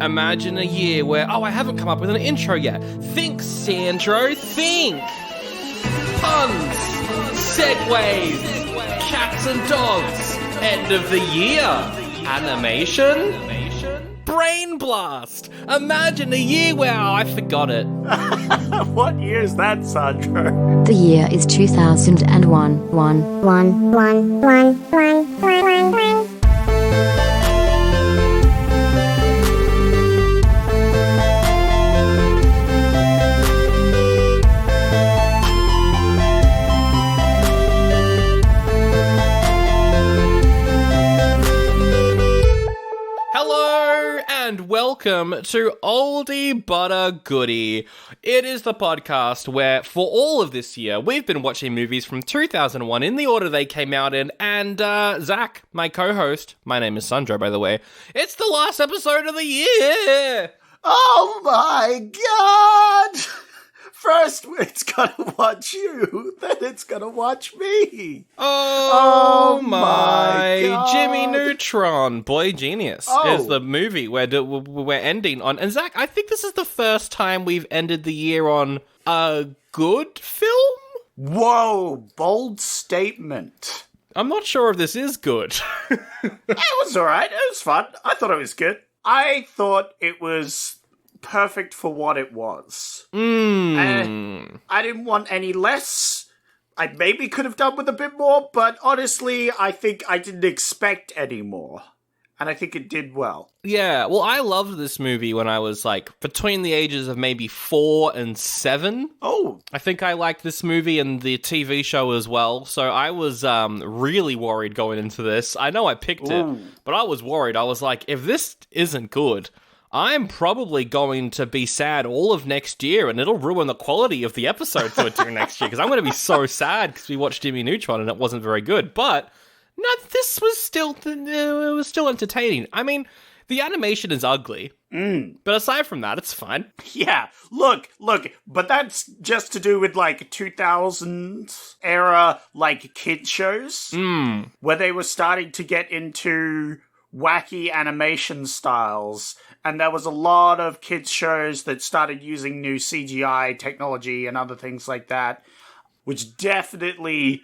Imagine a year where, I haven't come up with an intro yet. Think, Sandro, think! Puns, segways, cats and dogs, end of the year, animation, brain blast. Imagine a year where, I forgot it. What year is that, Sandro? The year is 2001. And welcome to Oldie But a Goodie. It is the podcast where, for all of this year, we've been watching movies from 2001 in the order they came out in, and Zach, my co-host, my name is Sandro, by the way, it's the last episode of the year! Oh my god! First, it's gonna watch you, then it's gonna watch me. Oh my God. Jimmy Neutron, Boy Genius, is the movie we're ending on. And Zach, I think this is the first time we've ended the year on a good film? Whoa, bold statement. I'm not sure if this is good. It was alright, it was fun. I thought it was good. I thought it was perfect for what it was. And I didn't want any less. I maybe could have done with a bit more, but honestly, I think I didn't expect any more. And I think it did well. Yeah, well, I loved this movie when I was, between the ages of maybe 4 and 7. Oh. I think I liked this movie and the TV show as well, so I was really worried going into this. I know I picked it, but I was worried. I was like, if this isn't good, I'm probably going to be sad all of next year, and it'll ruin the quality of the episodes we're doing next year, because I'm going to be so sad because we watched Jimmy Neutron and it wasn't very good. But no, this was still entertaining. I mean, the animation is ugly, but aside from that, it's fine. Yeah, look, but that's just to do with 2000s era kid shows, where they were starting to get into wacky animation styles. And there was a lot of kids' shows that started using new CGI technology and other things like that, which definitely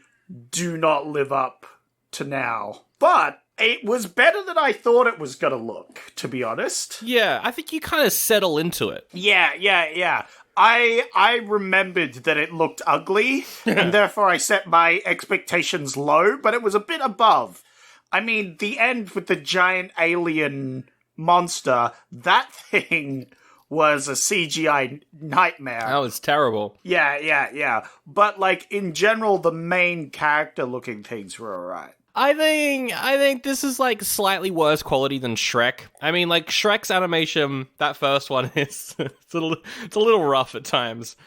do not live up to now. But it was better than I thought it was going to look, to be honest. Yeah, I think you kind of settle into it. Yeah. I remembered that it looked ugly, and therefore I set my expectations low, but it was a bit above. I mean, the end with the giant alien monster, that thing was a CGI nightmare. That was terrible. Yeah. But, in general, the main character-looking things were alright. I think this is, slightly worse quality than Shrek. I mean, Shrek's animation, that first one, it's a little rough at times.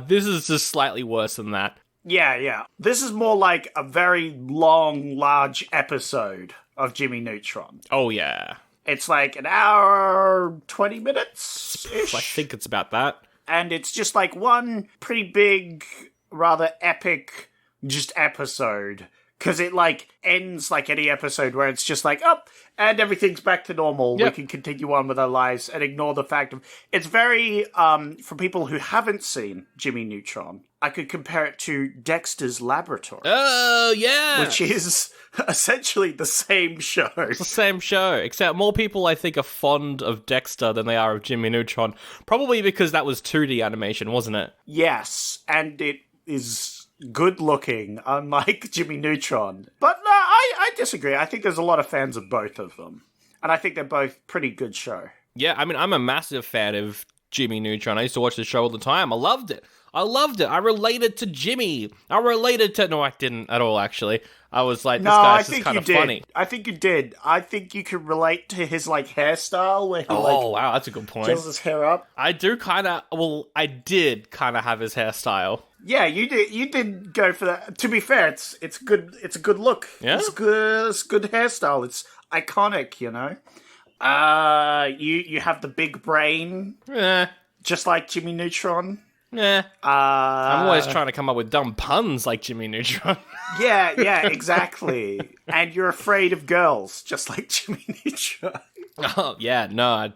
This is just slightly worse than that. Yeah. This is more like a very long, large episode of Jimmy Neutron. Oh, yeah. It's an hour, 20 minutes-ish. I think it's about that. And it's just one pretty big, rather epic just episode. Because it ends like any episode where it's just and everything's back to normal. Yep. We can continue on with our lives and ignore the fact of... It's very, for people who haven't seen Jimmy Neutron, I could compare it to Dexter's Laboratory. Oh, yeah! Which is essentially the same show. It's the same show, except more people, I think, are fond of Dexter than they are of Jimmy Neutron. Probably because that was 2D animation, wasn't it? Yes, and it is good looking, unlike Jimmy Neutron. But no, I disagree. I think there's a lot of fans of both of them. And I think they're both pretty good show. Yeah, I mean, I'm a massive fan of Jimmy Neutron. I used to watch the show all the time. I loved it. I related to Jimmy. No, I didn't at all, actually. I was like, this guy's just kind of funny. I think you did. I think you could relate to his, hairstyle. Where he, wow, that's a good point. Gels his hair up. I did kind of have his hairstyle. Yeah, you did. You did go for that. To be fair, it's good. It's a good look. Yeah, it's good hairstyle. It's iconic. You know. You have the big brain. Yeah. Just like Jimmy Neutron. Yeah. I'm always trying to come up with dumb puns like Jimmy Neutron. yeah, exactly. And you're afraid of girls, just like Jimmy Neutron. Oh, yeah, no,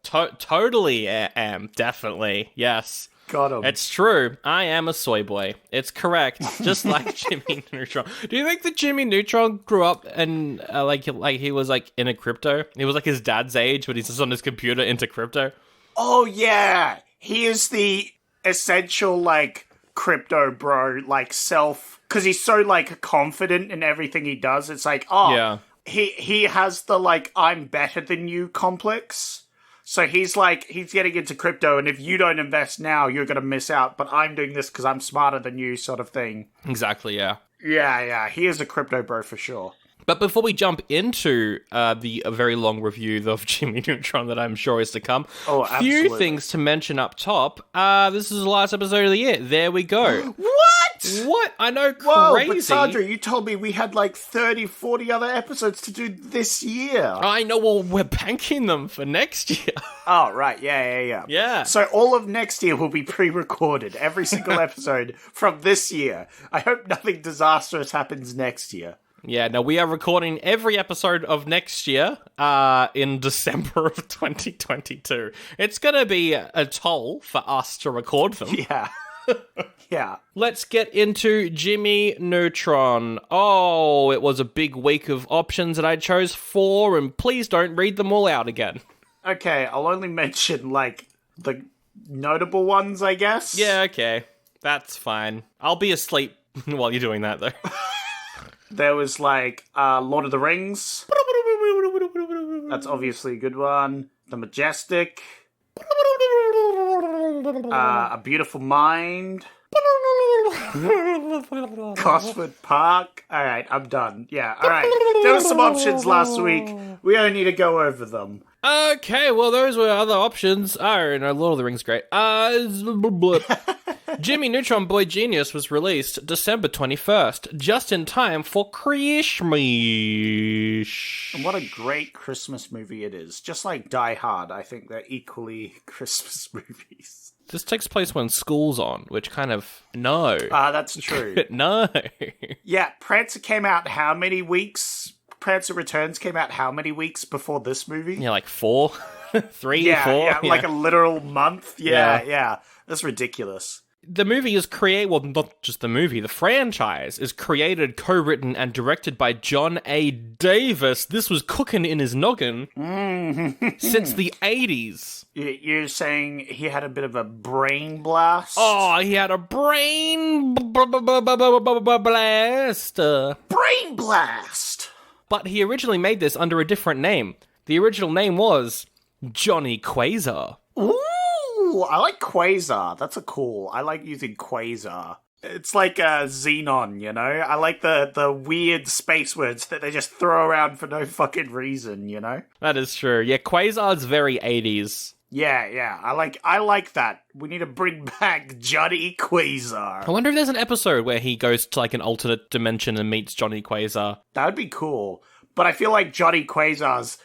Totally am. Definitely. Yes. Got him. It's true. I am a soy boy. It's correct. Just like Jimmy Neutron. Do you think that Jimmy Neutron grew up and like he was like in a crypto? He was like his dad's age, but he's just on his computer into crypto. Oh yeah, he is the essential like crypto bro, like self, because he's so like confident in everything he does. It's like, oh, Yeah. he has the like I'm better than you complex. So he's getting into crypto, and if you don't invest now, you're going to miss out. But I'm doing this because I'm smarter than you, sort of thing. Exactly. Yeah. Yeah. He is a crypto bro for sure. But before we jump into the very long review of Jimmy Neutron that I'm sure is to come, Oh, absolutely. few things to mention up top. This is the last episode of the year. There we go. What? I know, crazy. Whoa, but Sandra, you told me we had like 30, 40 other episodes to do this year. I know, well, we're banking them for next year. Oh, right. Yeah. Yeah. So all of next year will be pre-recorded. Every single episode from this year. I hope nothing disastrous happens next year. Yeah, no, we are recording every episode of next year in December of 2022. It's going to be a toll for us to record them. Yeah. Yeah. Let's get into Jimmy Neutron. Oh, it was a big week of options that I chose 4, and please don't read them all out again. Okay, I'll only mention, like, the notable ones, I guess. Yeah, okay. That's fine. I'll be asleep while you're doing that, though. There was, like, Lord of the Rings. That's obviously a good one. The Majestic. A Beautiful Mind. Gosford Park. Alright, I'm done. Yeah, alright. There were some options last week. We only need to go over them. Okay, well, those were other options. Oh, no, Lord of the Rings, great. Jimmy Neutron Boy Genius was released December 21st, just in time for Christmas. And what a great Christmas movie it is. Just like Die Hard, I think they're equally Christmas movies. This takes place when school's on, which kind of... No. That's true. No. Yeah, Prancer came out how many weeks? Prancer Returns came out how many weeks before this movie? Yeah, like 4? 3, Yeah, 4? yeah, like a literal month. Yeah. That's ridiculous. The movie is created, well, not just the movie, the franchise is created, co-written, and directed by John A. Davis. This was cooking in his noggin since the 80s. You're saying he had a bit of a brain blast? Oh, he had a brain blast. Brain blast! But he originally made this under a different name. The original name was Johnny Quasar. Ooh, I like Quasar. That's I like using Quasar. It's like a Xenon, you know? I like the weird space words that they just throw around for no fucking reason, you know? That is true. Yeah, Quasar's very 80s. Yeah. I like that. We need to bring back Johnny Quasar. I wonder if there's an episode where he goes to like an alternate dimension and meets Johnny Quasar. That would be cool. But I feel like Johnny Quasar's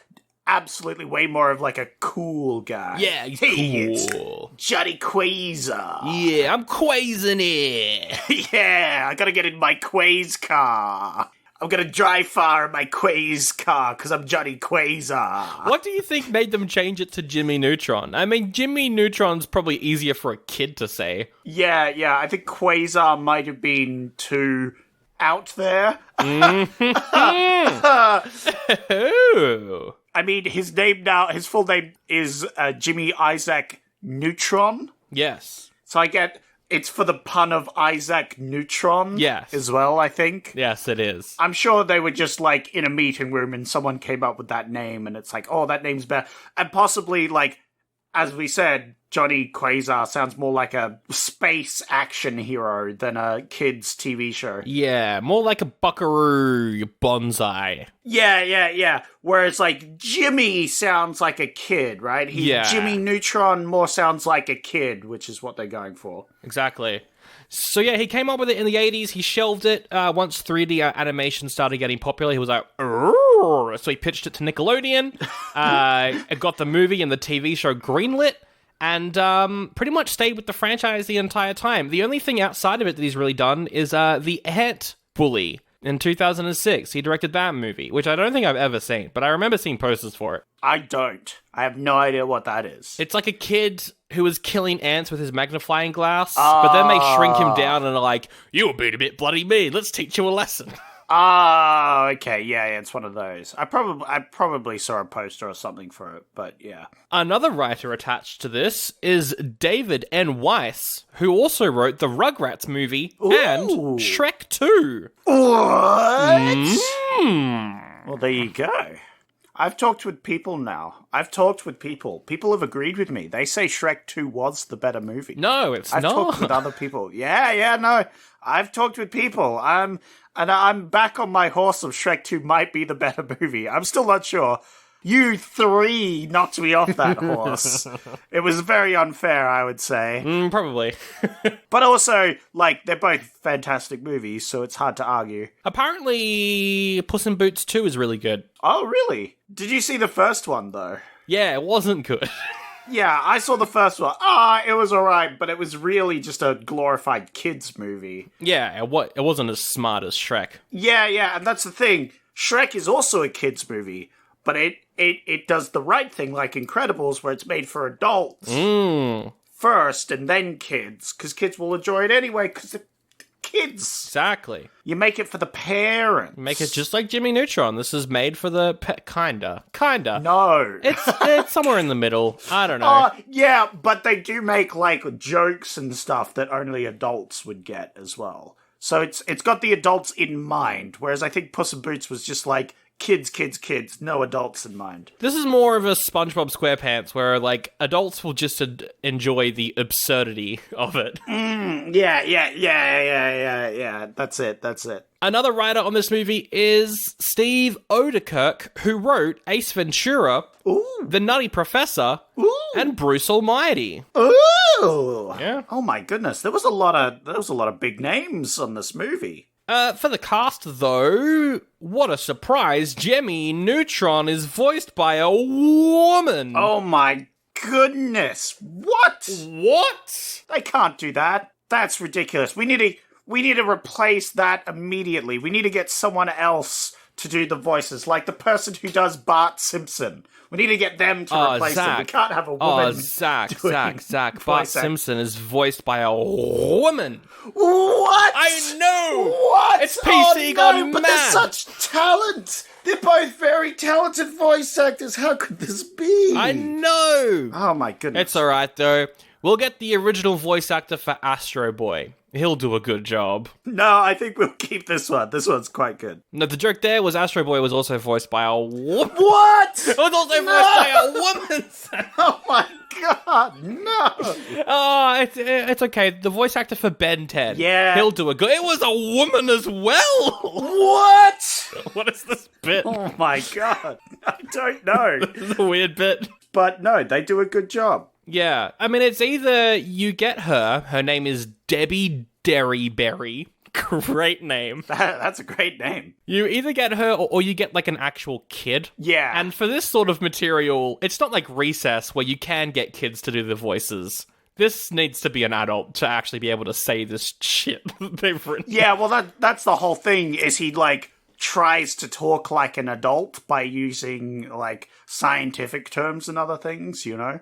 absolutely way more of like a cool guy. Yeah, he's cool. It's Johnny Quasar. Yeah, I'm quasing it. Yeah, I gotta get in my Quaz car. I'm gonna drive far in my Quaz car because I'm Johnny Quasar. What do you think made them change it to Jimmy Neutron? I mean, Jimmy Neutron's probably easier for a kid to say. Yeah, I think Quasar might have been too out there. Oh. I mean, his full name is Jimmy Isaac Neutron. Yes. So I get it's for the pun of Isaac Neutron. Yes. As well, I think. Yes, it is. I'm sure they were just like in a meeting room and someone came up with that name and it's like, oh, that name's better. And possibly like, as we said, Johnny Quasar sounds more like a space action hero than a kid's TV show. Yeah, more like a buckaroo, you bonsai. Yeah. Whereas, like, Jimmy sounds like a kid, right? Jimmy Neutron more sounds like a kid, which is what they're going for. Exactly. So, yeah, he came up with it in the 80s. He shelved it once 3D animation started getting popular. He was like, "Arr!" So he pitched it to Nickelodeon. It got the movie and the TV show greenlit. And pretty much stayed with the franchise the entire time. The only thing outside of it that he's really done is the Ant Bully. in 2006. He directed that movie, which I don't think I've ever seen, but I remember seeing posters for it. I don't. I have no idea what that is. It's like a kid who was killing ants with his magnifying glass, but then they shrink him down and are like, "You were being a bit bloody mean. Let's teach you a lesson." Okay, yeah, it's one of those. I probably saw a poster or something for it, but yeah. Another writer attached to this is David N. Weiss, who also wrote the Rugrats movie and Shrek 2. What? Well, there you go. I've talked with people now. People have agreed with me. They say Shrek 2 was the better movie. No, it's I've not. talked with other people. No. I've talked with people. And I'm back on my horse of Shrek 2 might be the better movie. I'm still not sure. You three knocked me off that horse. It was very unfair, I would say. Probably. But also, like, they're both fantastic movies, so it's hard to argue. Apparently, Puss in Boots 2 is really good. Oh, really? Did you see the first one, though? Yeah, it wasn't good. Yeah, I saw the first one. It was alright, but it was really just a glorified kids movie. Yeah, it wasn't as smart as Shrek. Yeah, and that's the thing. Shrek is also a kids movie, but it does the right thing, like Incredibles, where it's made for adults first and then kids, because kids will enjoy it anyway, because they're kids. Exactly. You make it for the parents. Make it just like Jimmy Neutron. This is made for the kinda. No. It's somewhere in the middle. I don't know. Yeah, but they do make, like, jokes and stuff that only adults would get as well. So it's got the adults in mind, whereas I think Puss in Boots was just like, kids, no adults in mind. This is more of a SpongeBob SquarePants where, like, adults will just enjoy the absurdity of it. Yeah. That's it. Another writer on this movie is Steve Odekirk, who wrote Ace Ventura, The Nutty Professor, and Bruce Almighty. Ooh! Yeah. Oh my goodness, there was a lot of big names on this movie. For the cast, though, what a surprise, Jimmy Neutron is voiced by a woman! Oh my goodness, what? What? They can't do that. That's ridiculous. We need to replace that immediately. We need to get someone else to do the voices, like the person who does Bart Simpson. We need to get them to replace him. We can't have a woman. Zach. Bart Simpson is voiced by a woman. What? I know. What? It's PC gone but mad. They're such talent. They're both very talented voice actors. How could this be? I know. Oh my goodness. It's alright though. We'll get the original voice actor for Astro Boy. He'll do a good job. No, I think we'll keep this one. This one's quite good. No, the joke there was Astro Boy was also voiced by a woman. What? It was also voiced by a woman. Oh my god, no. Oh, it's okay. The voice actor for Ben 10. Yeah. He'll do a good... It was a woman as well. What? What is this bit? Oh my god. I don't know. This is a weird bit. But no, they do a good job. Yeah. I mean, it's either you get her name is Debbie Derryberry. Great name. That's a great name. You either get her or you get, like, an actual kid. Yeah. And for this sort of material, it's not like Recess where you can get kids to do the voices. This needs to be an adult to actually be able to say this shit that they've written. Yeah, well, that's the whole thing, is he, like, tries to talk like an adult by using, like, scientific terms and other things, you know?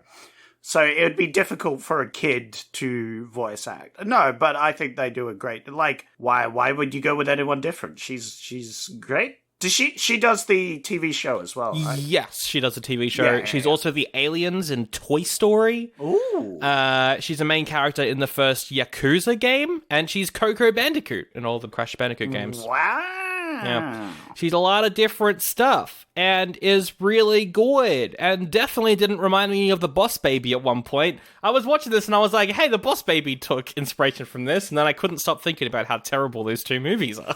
So it would be difficult for a kid to voice act. No, but I think they do a great... Like, why would you go with anyone different? She's great. Does she does the TV show as well, right? Yes, she does a TV show. Yeah. She's also the aliens in Toy Story. Ooh. She's a main character in the first Yakuza game, and she's Coco Bandicoot in all the Crash Bandicoot games. Wow. Yeah. She's a lot of different stuff, and is really good, and definitely didn't remind me of the Boss Baby at one point. I was watching this and I was like, hey, the Boss Baby took inspiration from this, and then I couldn't stop thinking about how terrible those two movies are.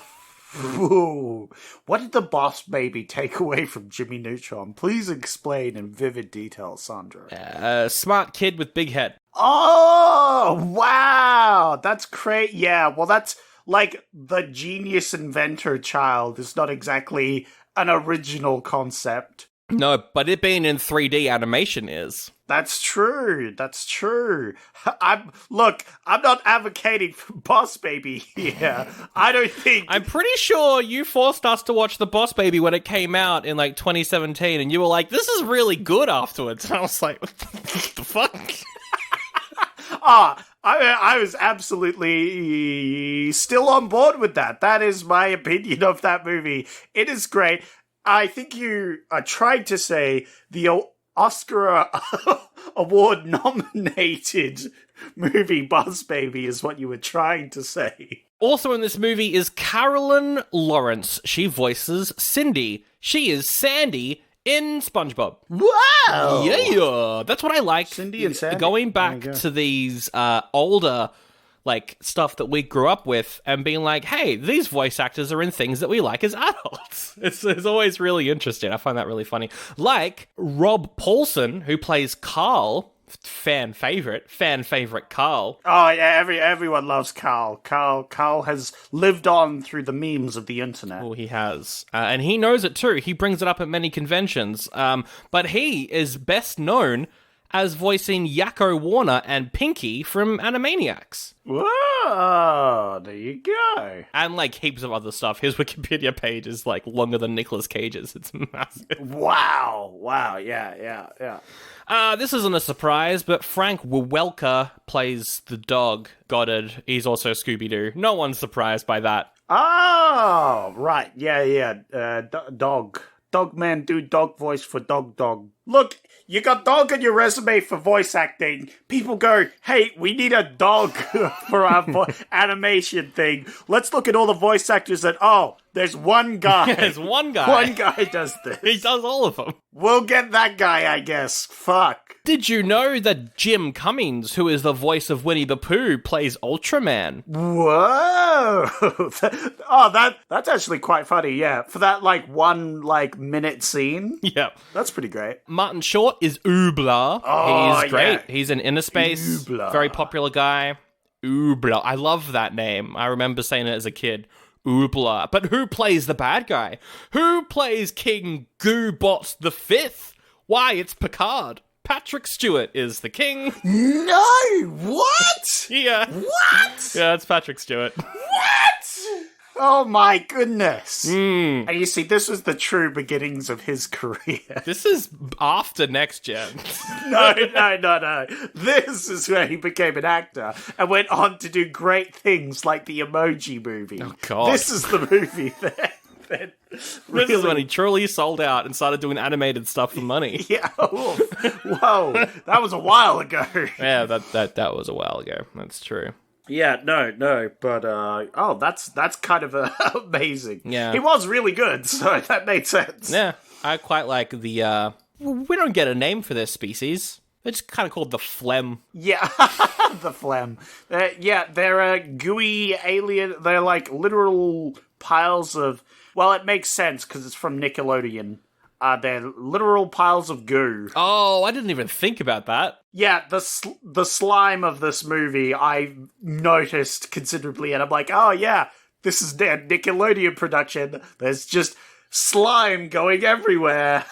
Ooh. What did the Boss Baby take away from Jimmy Neutron? Please explain in vivid detail, Sandra. Smart kid with big head. Oh, wow. That's great. Yeah, well, that's like the genius inventor child is not exactly an original concept. No, but it being in 3D animation is. That's true. That's true. I'm not advocating for Boss Baby here. I don't think... I'm pretty sure you forced us to watch The Boss Baby when it came out in, 2017, and you were like, this is really good afterwards. And I was like, what the fuck? I was absolutely still on board with that. That is my opinion of that movie. It is great. I think you are trying to say the Oscar award nominated movie Boss Baby is what you were trying to say. Also in this movie is Carolyn Lawrence. She voices Cindy. She is Sandy in SpongeBob. Wow! Yeah! That's what I like. Cindy and Sandy. Going back to these older... stuff that we grew up with and being like, hey, these voice actors are in things that we like as adults. It's always really interesting. I find that really funny. Like Rob Paulson, who plays Carl, fan favorite Carl. Oh, yeah, everyone loves Carl. Carl has lived on through the memes of the internet. Oh, he has. And he knows it too. He brings it up at many conventions. But he is best known as voicing Yakko Warner and Pinky from Animaniacs. Whoa, there you go. And, heaps of other stuff. His Wikipedia page is, longer than Nicolas Cage's. It's massive. Wow, yeah. This isn't a surprise, but Frank Welker plays the dog, Goddard. He's also Scooby-Doo. No one's surprised by that. Oh, right, yeah. Dog. Dog man do dog voice for dog. Look, you got dog on your resume for voice acting. People go, hey, we need a dog for our animation thing. Let's look at all the voice actors that, there's one guy. There's one guy. One guy does this. He does all of them. We'll get that guy, I guess. Fuck. Did you know that Jim Cummings, who is the voice of Winnie the Pooh, plays Ultraman? Whoa! That's actually quite funny, yeah. For that, 1 minute scene. Yeah. That's pretty great. Martin Short is Oobla. Oh, he's great. yeah. He's in Inner Space. Oobla. Very popular guy. Oobla. I love that name. I remember saying it as a kid. Oobla. But who plays the bad guy? Who plays King Goobot the Fifth? Why, it's Picard. Patrick Stewart is the king. No! What? Yeah. What? Yeah, it's Patrick Stewart. What? Oh my goodness. Mm. And you see, this was the true beginnings of his career. This is after Next Gen. No. This is where he became an actor and went on to do great things like the Emoji Movie. Oh, God. This is the movie that This is when he truly sold out and started doing animated stuff for money. Yeah. Whoa. That was a while ago. Yeah, that was a while ago. That's true. Yeah, no, but that's kind of amazing. Yeah. He was really good, so that made sense. Yeah, I quite like the, we don't get a name for this species. They're just kind of called the phlegm. Yeah, the phlegm. They're a gooey alien. They're literal piles of... Well, it makes sense because it's from Nickelodeon. They're literal piles of goo. Oh, I didn't even think about that. Yeah, the slime of this movie I noticed considerably, and I'm like, oh yeah, this is their Nickelodeon production. There's just slime going everywhere.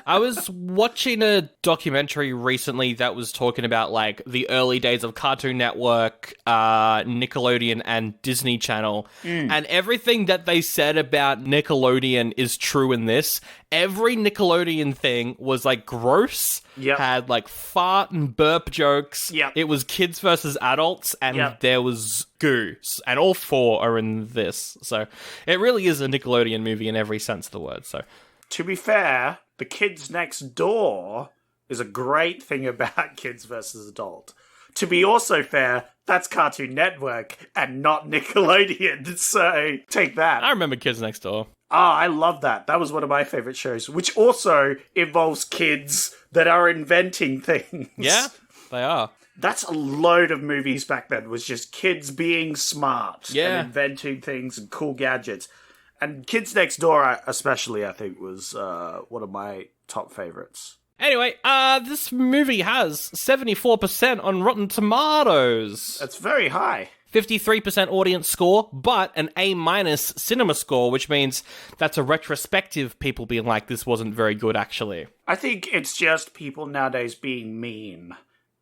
I was watching a documentary recently that was talking about the early days of Cartoon Network, Nickelodeon, and Disney Channel. And everything that they said about Nickelodeon is true in this. Every Nickelodeon thing was gross, had fart and burp jokes. Yep. It was kids versus adults, and there was goo. And all 4 are in this. So it really is a Nickelodeon movie in every sense of the word. So to be fair, The Kids Next Door is a great thing about kids versus adult. To be also fair, that's Cartoon Network and not Nickelodeon, so take that. I remember Kids Next Door. I love that. That was one of my favorite shows, which also involves kids that are inventing things. Yeah, they are. That's a load of movies back then, was just kids being smart and inventing things and cool gadgets. And Kids Next Door, especially, I think, was one of my top favorites. Anyway, this movie has 74% on Rotten Tomatoes. That's very high. 53% audience score, but an A- cinema score, which means that's a retrospective people being like, this wasn't very good, actually. I think it's just people nowadays being mean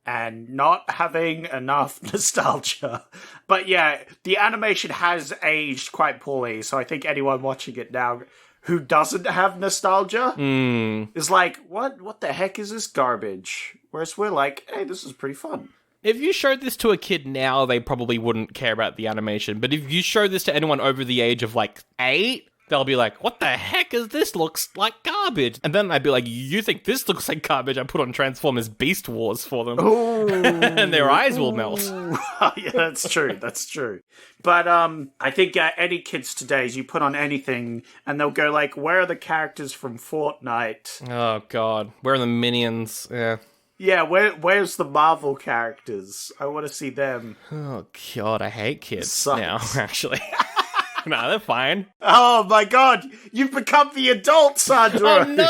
and not having enough nostalgia. But yeah, the animation has aged quite poorly, so I think anyone watching it now who doesn't have nostalgia is like, what the heck is this garbage? Whereas we're like, hey, this is pretty fun. If you showed this to a kid now, they probably wouldn't care about the animation. But if you show this to anyone over the age of, 8, they'll be like, what the heck is this? Looks like garbage. And then I'd be like, you think this looks like garbage? I put on Transformers Beast Wars for them. And their eyes will melt. Yeah, that's true. That's true. But I think any kids today, you put on anything, and they'll go like, where are the characters from Fortnite? Oh, God. Where are the Minions? Yeah. Yeah, where's the Marvel characters? I want to see them. Oh, God, I hate kids Sucks. now, actually. No, they're fine. Oh my god, you've become the adult, Sandro! Oh, no!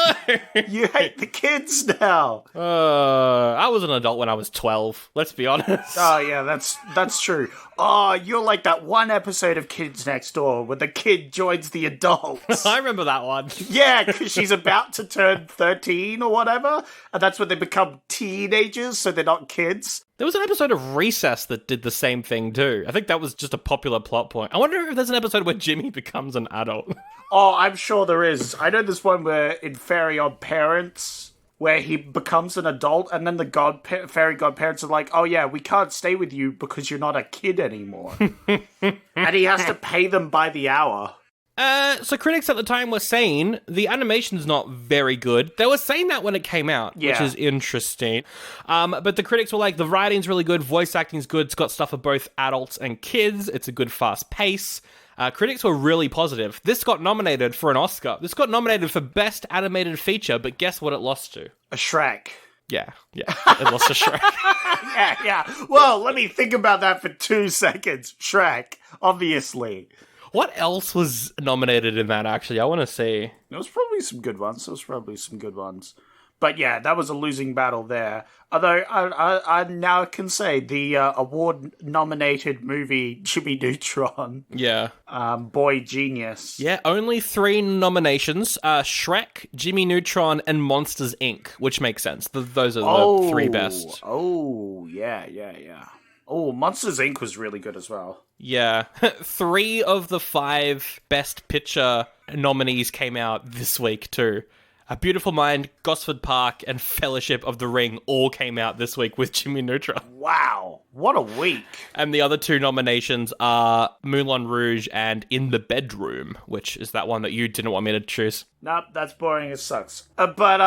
You hate the kids now! I was an adult when I was 12, let's be honest. Oh yeah, that's true. Oh, you're like that one episode of Kids Next Door where the kid joins the adults. I remember that one. Yeah, because she's about to turn 13 or whatever, and that's when they become teenagers, so they're not kids. There was an episode of Recess that did the same thing too. I think that was just a popular plot point. I wonder if there's an episode where Jimmy becomes an adult. Oh, I'm sure there is. I know there's one where in Fairy Odd Parents, where he becomes an adult, and then the fairy godparents are like, oh yeah, we can't stay with you because you're not a kid anymore. And he has to pay them by the hour. So critics at the time were saying the animation's not very good. They were saying that when it came out, which is interesting. But the critics were like, the writing's really good, voice acting's good, it's got stuff for both adults and kids, it's a good fast pace. Critics were really positive. This got nominated for an Oscar. This got nominated for Best Animated Feature, but guess what it lost to? A Shrek. Yeah, it lost to Shrek. Yeah. Well, let me think about that for 2 seconds. Shrek, obviously. What else was nominated in that, actually? I want to see. There was probably some good ones. But yeah, that was a losing battle there. Although I now can say the award-nominated movie Jimmy Neutron. Yeah. Boy Genius. Yeah, only 3 nominations. Shrek, Jimmy Neutron, and Monsters, Inc., which makes sense. Those are the 3 best. Oh, yeah. Oh, Monsters, Inc. was really good as well. Yeah. 3 of the 5 Best Picture nominees came out this week, too. A Beautiful Mind, Gosford Park, and Fellowship of the Ring all came out this week with Jimmy Neutron. Wow, what a week. And the other 2 nominations are Moulin Rouge and In the Bedroom, which is that one that you didn't want me to choose. Nope, that's boring as sucks. But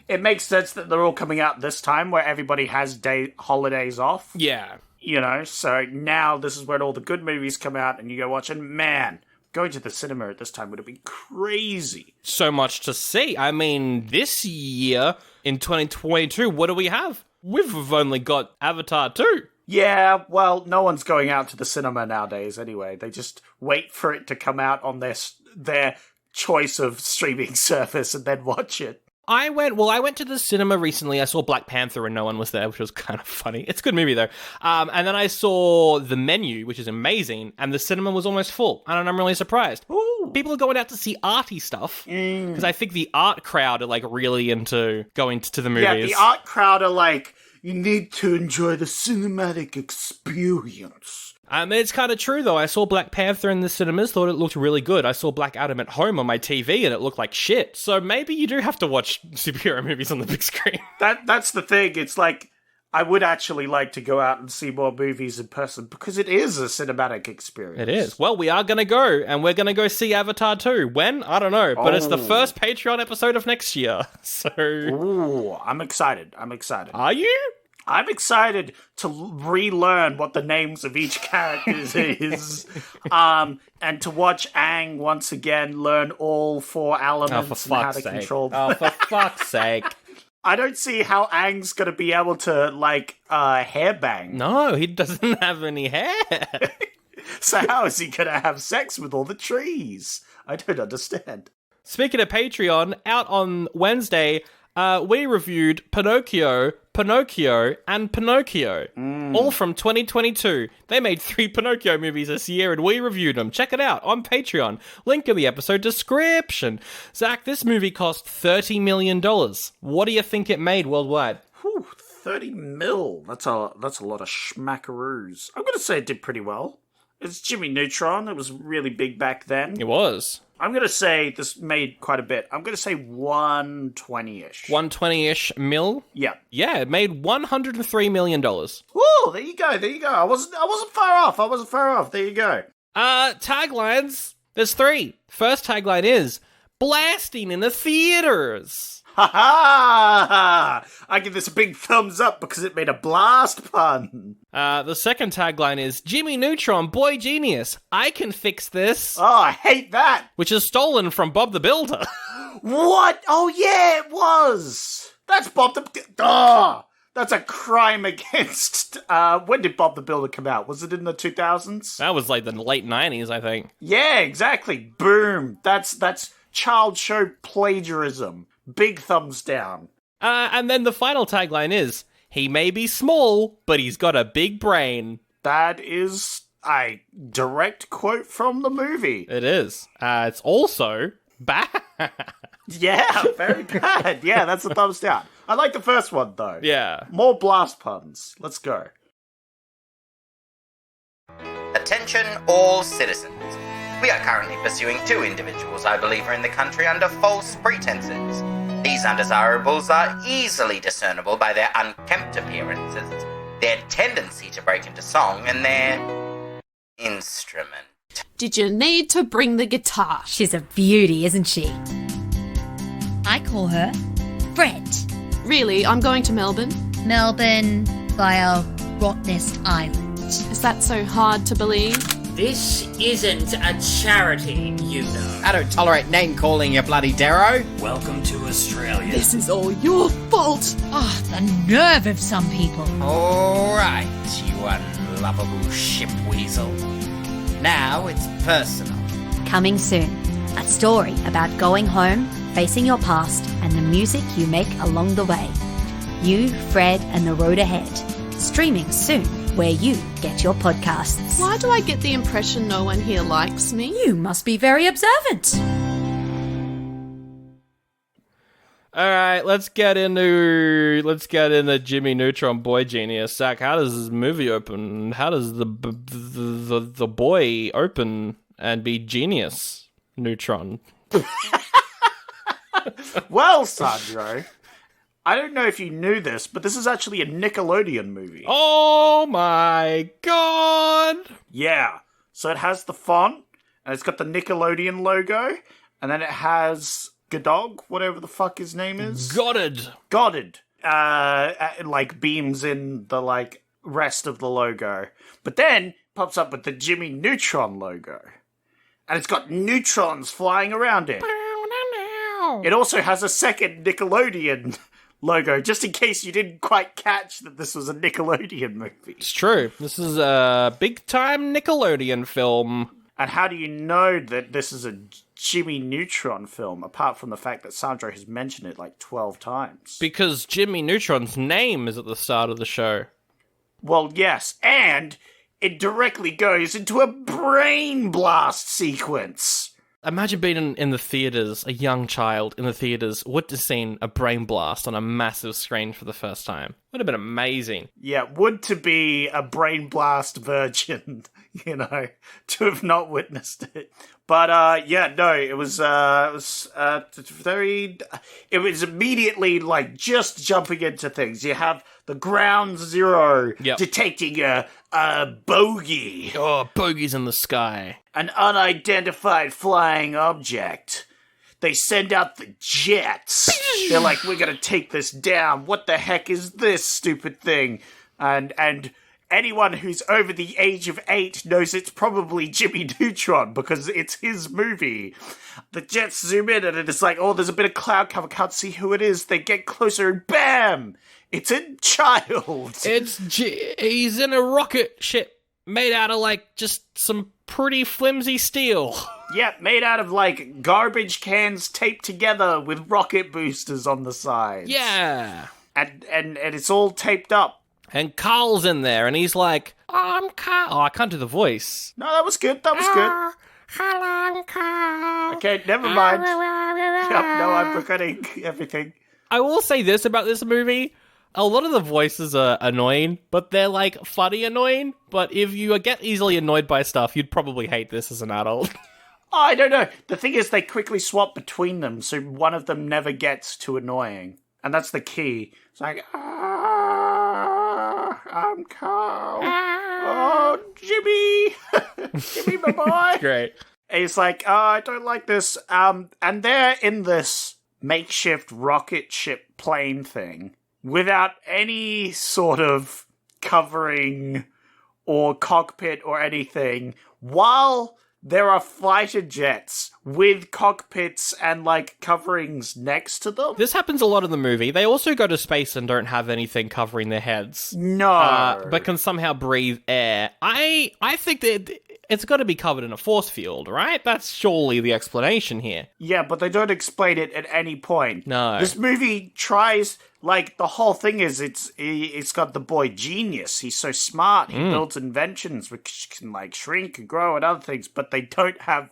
it makes sense that they're all coming out this time where everybody has holidays off. Yeah. You know, so now this is when all the good movies come out and you go watch, and man, going to the cinema at this time would have been crazy. So much to see. I mean, this year, in 2022, what do we have? We've only got Avatar 2. Yeah, well, no one's going out to the cinema nowadays anyway. They just wait for it to come out on their choice of streaming service and then watch it. I went to the cinema recently. I saw Black Panther and no one was there, which was kind of funny. It's a good movie, though. And then I saw The Menu, which is amazing, and the cinema was almost full. And I'm really surprised. Ooh. People are going out to see arty stuff, because I think the art crowd are, really into going to the movies. Yeah, the art crowd are like, you need to enjoy the cinematic experience. I mean, it's kind of true, though. I saw Black Panther in the cinemas, thought it looked really good. I saw Black Adam at home on my TV, and it looked like shit. So maybe you do have to watch superhero movies on the big screen. That's the thing. It's like, I would actually like to go out and see more movies in person, because it is a cinematic experience. It is. Well, we are going to go, and we're going to go see Avatar 2. When? I don't know, but it's the first Patreon episode of next year. So... Ooh, I'm excited. Are you? I'm excited to relearn what the names of each character is, and to watch Aang once again learn all 4 elements and how to control them. Oh, for fuck's sake. I don't see how Aang's going to be able to, hairbang. No, he doesn't have any hair. So how is he going to have sex with all the trees? I don't understand. Speaking of Patreon, out on Wednesday... we reviewed Pinocchio, and Pinocchio. all from 2022. They made 3 Pinocchio movies this year, and we reviewed them. Check it out on Patreon. Link in the episode description. Zach, this movie cost $30 million. What do you think it made worldwide? 30 mil. That's a lot of schmackaroos. I'm going to say it did pretty well. It's Jimmy Neutron. It was really big back then. It was. I'm going to say this made quite a bit. I'm going to say 120-ish. 120-ish mil? Yeah. Yeah, it made $103 million. Whoa, there you go. I wasn't far off. There you go. Taglines. There's 3. First tagline is, blasting in the theaters. Ha ha! I give this a big thumbs up because it made a blast pun. The second tagline is, Jimmy Neutron, boy genius. I can fix this. Oh, I hate that. Which is stolen from Bob the Builder. What? Oh, yeah, it was. That's Bob the... Oh, that's a crime against... when did Bob the Builder come out? Was it in the 2000s? That was like the late 90s, I think. Yeah, exactly. Boom. That's child show plagiarism. Big thumbs down. And then the final tagline is, he may be small, but he's got a big brain. That is a direct quote from the movie. It is. It's also bad. Yeah, very bad. Yeah, that's a thumbs down. I like the first one, though. Yeah. More blast puns. Let's go. Attention all citizens. We are currently pursuing 2 individuals I believe are in the country under false pretenses. These undesirables are easily discernible by their unkempt appearances, their tendency to break into song, and their instrument. Did you need to bring the guitar? She's a beauty, isn't she? I call her Fred. Really, I'm going to Melbourne. Melbourne via Rottnest Island. Is that so hard to believe? This isn't a charity, you know. I don't tolerate name-calling, you bloody Darrow. Welcome to Australia. This is all your fault. Oh, the nerve of some people. All right, you unlovable ship weasel. Now it's personal. Coming soon. A story about going home, facing your past, and the music you make along the way. You, Fred, and the road ahead. Streaming soon where you get your podcasts. Why do I get the impression no one here likes me? You must be very observant. All right, let's get into Jimmy Neutron, boy genius. Zach, how does this movie open? How does the boy open and be genius? Neutron. Well, Sandro, I don't know if you knew this, but this is actually a Nickelodeon movie. Oh my god! Yeah. So it has the font, and it's got the Nickelodeon logo, and then it has Godog, whatever the fuck his name is. Goddard. Like beams in the like rest of the logo. But then pops up with the Jimmy Neutron logo. And it's got neutrons flying around it. It also has a second Nickelodeon logo, just in case you didn't quite catch that this was a Nickelodeon movie. It's true. This is a big-time Nickelodeon film. And how do you know that this is a Jimmy Neutron film, apart from the fact that Sandro has mentioned it like 12 times? Because Jimmy Neutron's name is at the start of the show. Well, yes, and it directly goes into a brain blast sequence. Imagine being in the theaters, a young child in the theaters, witnessing a brain blast on a massive screen for the first time. Would have been amazing. Yeah, would to be a brain blast virgin, you know, to have not witnessed it. But it was immediately like just jumping into things. You have the ground zero detecting a bogey. Oh, bogeys in the sky. An unidentified flying object. They send out the jets. They're like, we're gonna take this down. What the heck is this stupid thing? And anyone who's over the age of 8 knows it's probably Jimmy Neutron because it's his movie. The jets zoom in and it's like, oh, there's a bit of cloud cover. Can't see who it is. They get closer and bam! It's a child. He's in a rocket ship made out of like just some pretty flimsy steel. Yeah, made out of like garbage cans taped together with rocket boosters on the sides. Yeah. And it's all taped up. And Carl's in there, and he's like, I'm Carl. Oh, I can't do the voice. No, that was good. That was good. Hello, I'm Carl. Okay, never mind. Yep, no, I'm forgetting everything. I will say this about this movie. A lot of the voices are annoying, but they're like funny annoying. But if you get easily annoyed by stuff, you'd probably hate this as an adult. Oh, I don't know. The thing is, they quickly swap between them, so one of them never gets too annoying. And that's the key. It's like, I'm Carl. Oh, Jimmy. Jimmy, my boy. Great. And he's like, oh, I don't like this. And they're in this makeshift rocket ship plane thing without any sort of covering or cockpit or anything, while there are fighter jets with cockpits and, like, coverings next to them. This happens a lot in the movie. They also go to space and don't have anything covering their heads. No. But can somehow breathe air. I think that it's got to be covered in a force field, right? That's surely the explanation here. Yeah, but they don't explain it at any point. No. This movie tries, like, the whole thing is it's got the boy genius. He's so smart. He builds inventions which can, like, shrink and grow and other things, but they don't have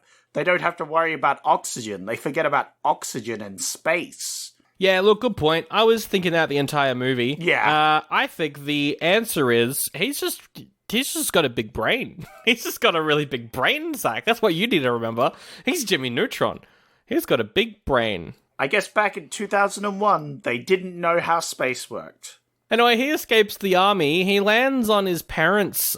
to worry about oxygen. They forget about oxygen in space. Yeah, look, good point. I was thinking that the entire movie. Yeah. I think the answer is he's just got a big brain. He's just got a really big brain, Zach. That's what you need to remember. He's Jimmy Neutron. He's got a big brain. I guess back in 2001, they didn't know how space worked. Anyway, he escapes the army. He lands on his parents'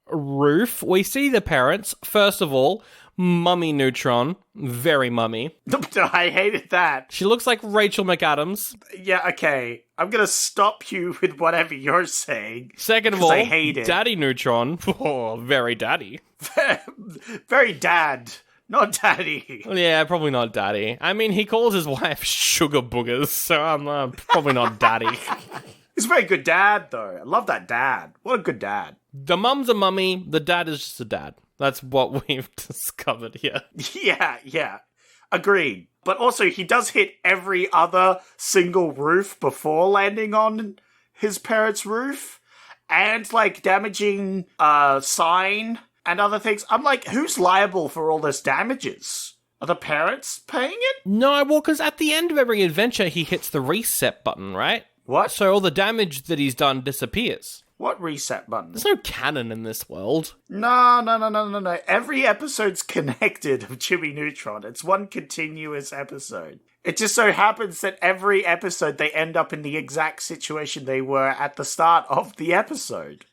roof. We see the parents. First of all, Mummy Neutron. Very mummy. I hated that. She looks like Rachel McAdams. Yeah, okay. I'm gonna stop you with whatever you're saying. Second of all, I hate it. Daddy Neutron. Oh, very daddy. Very dad. Not daddy. Yeah, probably not daddy. I mean, he calls his wife sugar boogers, so I'm probably not daddy. He's a very good dad, though. I love that dad. What a good dad. The mum's a mummy, the dad is just a dad. That's what we've discovered here. Yeah. Agreed. But also, he does hit every other single roof before landing on his parents' roof. And, like, damaging sign and other things. I'm like, who's liable for all this damages? Are the parents paying it? No, well, because at the end of every adventure, he hits the reset button, right? What? So all the damage that he's done disappears. What reset button? There's no canon in this world. No. Every episode's connected of Jimmy Neutron. It's one continuous episode. It just so happens that every episode they end up in the exact situation they were at the start of the episode.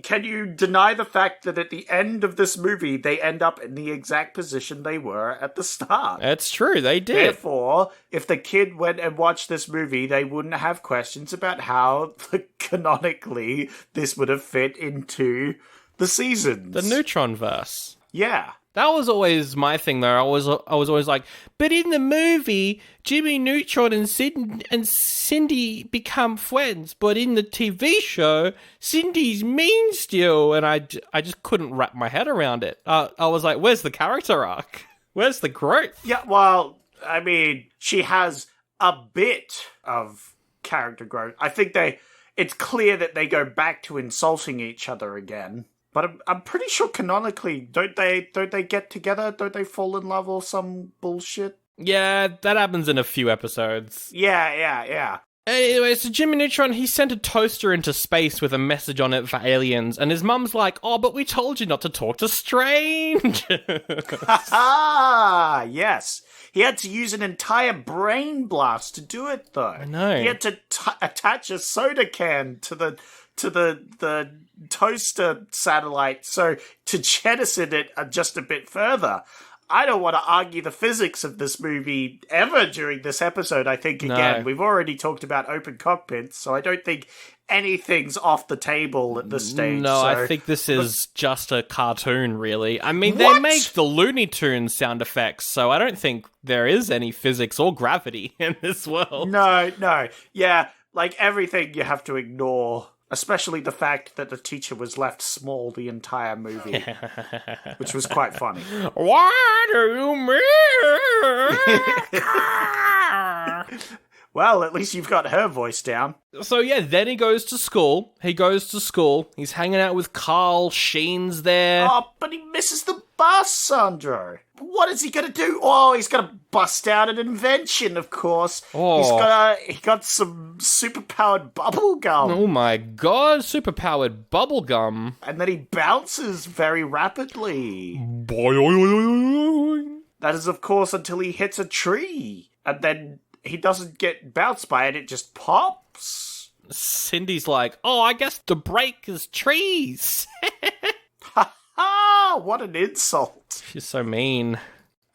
Can you deny the fact that at the end of this movie, they end up in the exact position they were at the start? It's true, they did. Therefore, if the kid went and watched this movie, they wouldn't have questions about how, canonically, this would have fit into the seasons. The Neutronverse. Yeah. That was always my thing, though. I was always like, but in the movie, Jimmy Neutron and Cindy become friends, but in the TV show, Cindy's mean still, and I just couldn't wrap my head around it. I was like, where's the character arc? Where's the growth? Yeah, well, I mean, she has a bit of character growth. I think it's clear that they go back to insulting each other again. But I'm pretty sure canonically, don't they get together? Don't they fall in love or some bullshit? Yeah, that happens in a few episodes. Yeah. Anyway, so Jimmy Neutron, he sent a toaster into space with a message on it for aliens, and his mum's like, oh, but we told you not to talk to strangers. Ah, yes. He had to use an entire brain blast to do it, though. I know. He had to attach a soda can to the toaster satellite, so to jettison it just a bit further. I don't want to argue the physics of this movie ever during this episode. I think, again, we've already talked about open cockpits, so I don't think anything's off the table at this stage. No, so. I think this is just a cartoon, really. I mean, they make the Looney Tunes sound effects, so I don't think there is any physics or gravity in this world. No. Yeah, like everything you have to ignore. Especially the fact that the teacher was left small the entire movie, which was quite funny. What do you mean? Well, at least you've got her voice down. So yeah, then he goes to school. He's hanging out with Carl. Sheen's there. Oh, but he misses the bus, Sandro. What is he gonna do? Oh, he's gonna bust out an invention, of course. Oh. He got some superpowered bubble gum. Oh my god, superpowered bubblegum. And then he bounces very rapidly. Boing. That is, of course, until he hits a tree. And then he doesn't get bounced by it, it just pops. Cindy's like, oh, I guess the break is trees. Ha ha! What an insult. She's so mean.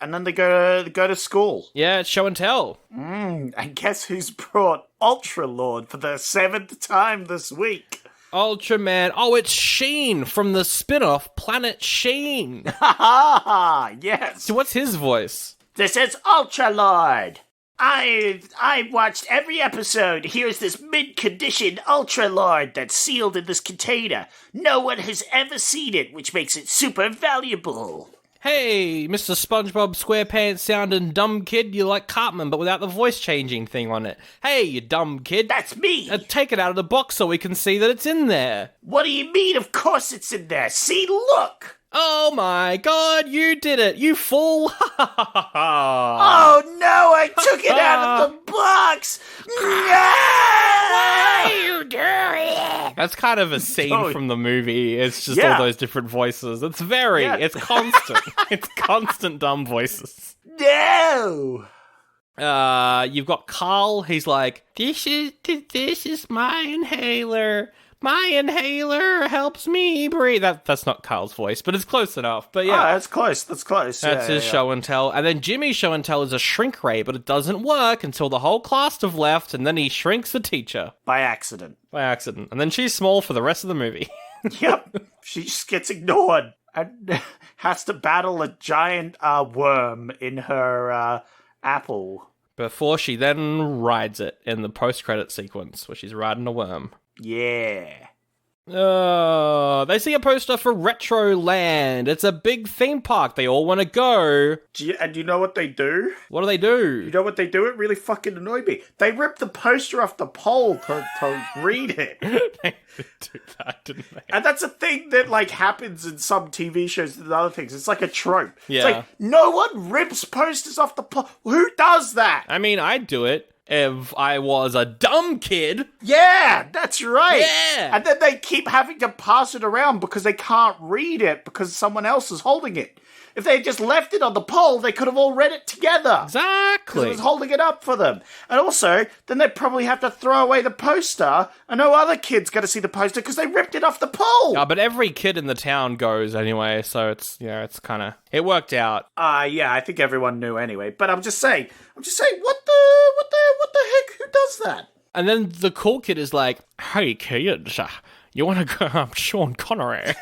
And then they go to school. Yeah, it's show and tell. And guess who's brought Ultra Lord for the 7th time this week? Ultraman. Oh, it's Sheen from the spin-off Planet Sheen. Ha ha! Yes. So what's his voice? This is Ultra Lord. I watched every episode. Here's this mid-condition Ultra Lord that's sealed in this container. No one has ever seen it, which makes it super valuable. Hey, Mr. SpongeBob SquarePants sounding dumb kid, you like Cartman, but without the voice changing thing on it. Hey, you dumb kid. That's me. Take it out of the box so we can see that it's in there. What do you mean? Of course it's in there. See, look. Oh my god, you did it, you fool! Oh no, I took it out of the box! No! Why are you doing it? That's kind of a scene from the movie. It's just Yeah. all those different voices. It's it's constant. It's constant dumb voices. No! You've got Carl, he's like, this is my inhaler. My inhaler helps me breathe. That's not Carl's voice, but it's close enough. But yeah. Oh, that's close. That's His show and tell. And then Jimmy's show and tell is a shrink ray, but it doesn't work until the whole class have left, and then he shrinks the teacher. By accident. And then she's small for the rest of the movie. Yep. She just gets ignored and has to battle a giant worm in her apple. Before she then rides it in the post-credit sequence, where she's riding a worm. Yeah. They see a poster for Retroland. It's a big theme park. They all want to go. And you know what they do? What do they do? You know what they do? It really fucking annoyed me. They ripped the poster off the pole to read it. They do that, didn't they? And that's a thing that, like, happens in some TV shows and other things. It's like a trope. Yeah. It's like, no one rips posters off the pole. Who does that? I mean, I'd do it if I was a dumb kid. Yeah, that's right. Yeah. And then they keep having to pass it around because they can't read it because someone else is holding it. If they had just left it on the pole, they could have all read it together. Exactly. Because it was holding it up for them. And also, then they'd probably have to throw away the poster, and no other kid's going to see the poster because they ripped it off the pole. But every kid in the town goes anyway, so it's, it's kind of, it worked out. Yeah, I think everyone knew anyway. But I'm just saying, what the heck? Who does that? And then the cool kid is like, hey kids, you want to go, Sean Connery,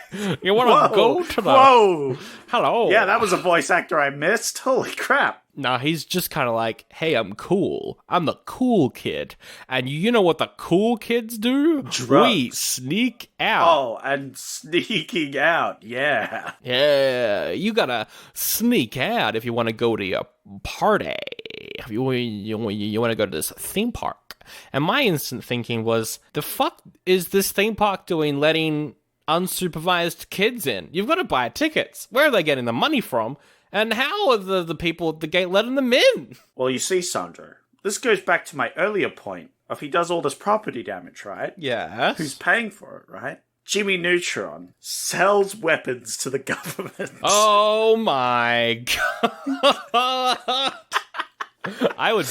you want to go to the... Whoa! Hello. Yeah, that was a voice actor I missed. Holy crap. No, he's just kind of like, hey, I'm cool. I'm the cool kid. And you know what the cool kids do? Drugs. We sneak out. Oh, and sneaking out, yeah. Yeah, you gotta sneak out if you want to go to your party. If you want to go to this theme park. And my instant thinking was, the fuck is this theme park doing letting unsupervised kids in? You've got to buy tickets. Where are they getting the money from? And how are the people at the gate letting them in? Well, you see, Sandro, this goes back to my earlier point of he does all this property damage, right? Yes. Who's paying for it, right? Jimmy Neutron sells weapons to the government. Oh my god. I would...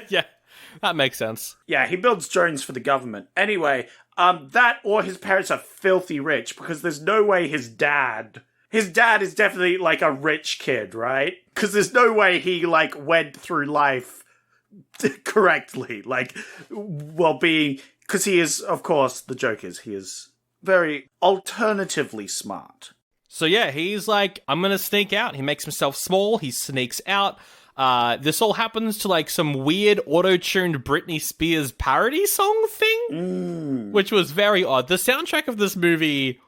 yeah. That makes sense. Yeah, he builds drones for the government. Anyway, that or his parents are filthy rich because there's no way his dad is definitely like a rich kid, right? Because there's no way he like went through life correctly, like because he is, of course, the joke is he is very alternatively smart. So yeah, he's like, I'm gonna sneak out. He makes himself small. He sneaks out. This all happens to like some weird auto-tuned Britney Spears parody song thing, which was very odd. The soundtrack of this movie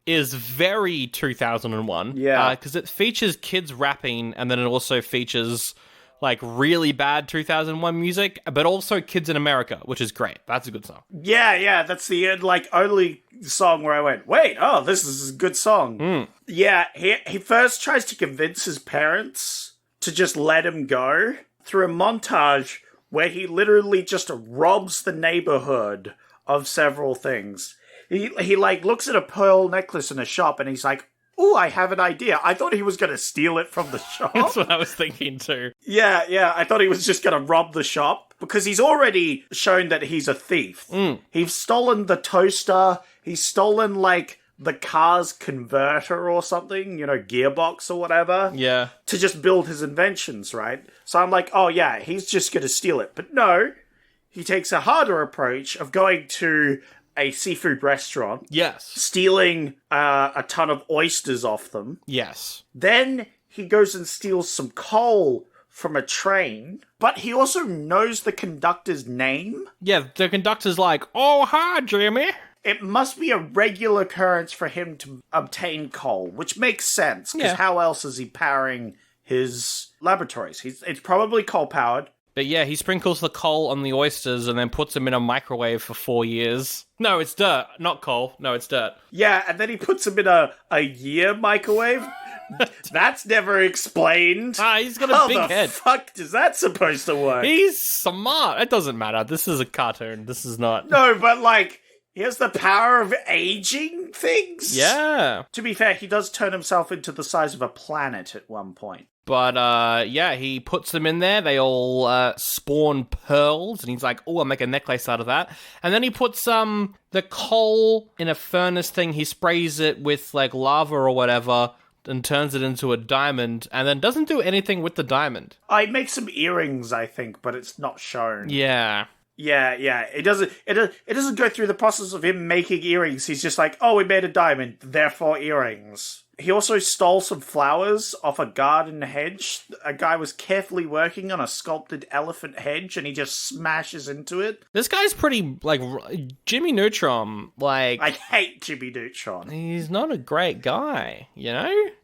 is very 2001. Yeah. Because it features kids rapping, and then it also features like really bad 2001 music, but also Kids in America, which is great. That's a good song. Yeah, that's the like only song where I went, wait, oh, this is a good song. Yeah, he first tries to convince his parents to just let him go through a montage where he literally just robs the neighborhood of several things. He like looks at a pearl necklace in a shop and he's like, ooh, I have an idea. I thought he was going to steal it from the shop. That's what I was thinking too. Yeah, I thought he was just going to rob the shop because he's already shown that he's a thief. He's stolen the toaster. He's stolen like the car's converter or something, gearbox or whatever. Yeah. To just build his inventions, right? So I'm like, oh yeah, he's just going to steal it. But no, he takes a harder approach of going to a seafood restaurant. Yes. Stealing a ton of oysters off them. Yes. Then he goes and steals some coal from a train, but he also knows the conductor's name. Yeah, the conductor's like, oh, hi, Jimmy. It must be a regular occurrence for him to obtain coal, which makes sense, because how else is he powering his laboratories? It's probably coal-powered. But yeah, he sprinkles the coal on the oysters and then puts them in a microwave for 4 years. No, it's dirt, not coal. No, it's dirt. Yeah, and then he puts them in a year microwave. That's never explained. He's got a big head. How the fuck is that supposed to work? He's smart. It doesn't matter. This is a cartoon. This is not... No, but like, he has the power of aging things? Yeah. To be fair, he does turn himself into the size of a planet at one point. But, yeah, he puts them in there. They all spawn pearls. And he's like, oh, I'll make a necklace out of that. And then he puts the coal in a furnace thing. He sprays it with, like, lava or whatever and turns it into a diamond. And then doesn't do anything with the diamond. He makes some earrings, I think, but it's not shown. Yeah. Yeah. It doesn't go through the process of him making earrings. He's just like, oh, we made a diamond, therefore earrings. He also stole some flowers off a garden hedge. A guy was carefully working on a sculpted elephant hedge, and he just smashes into it. This guy's pretty, like, Jimmy Neutron, like... I hate Jimmy Neutron. He's not a great guy,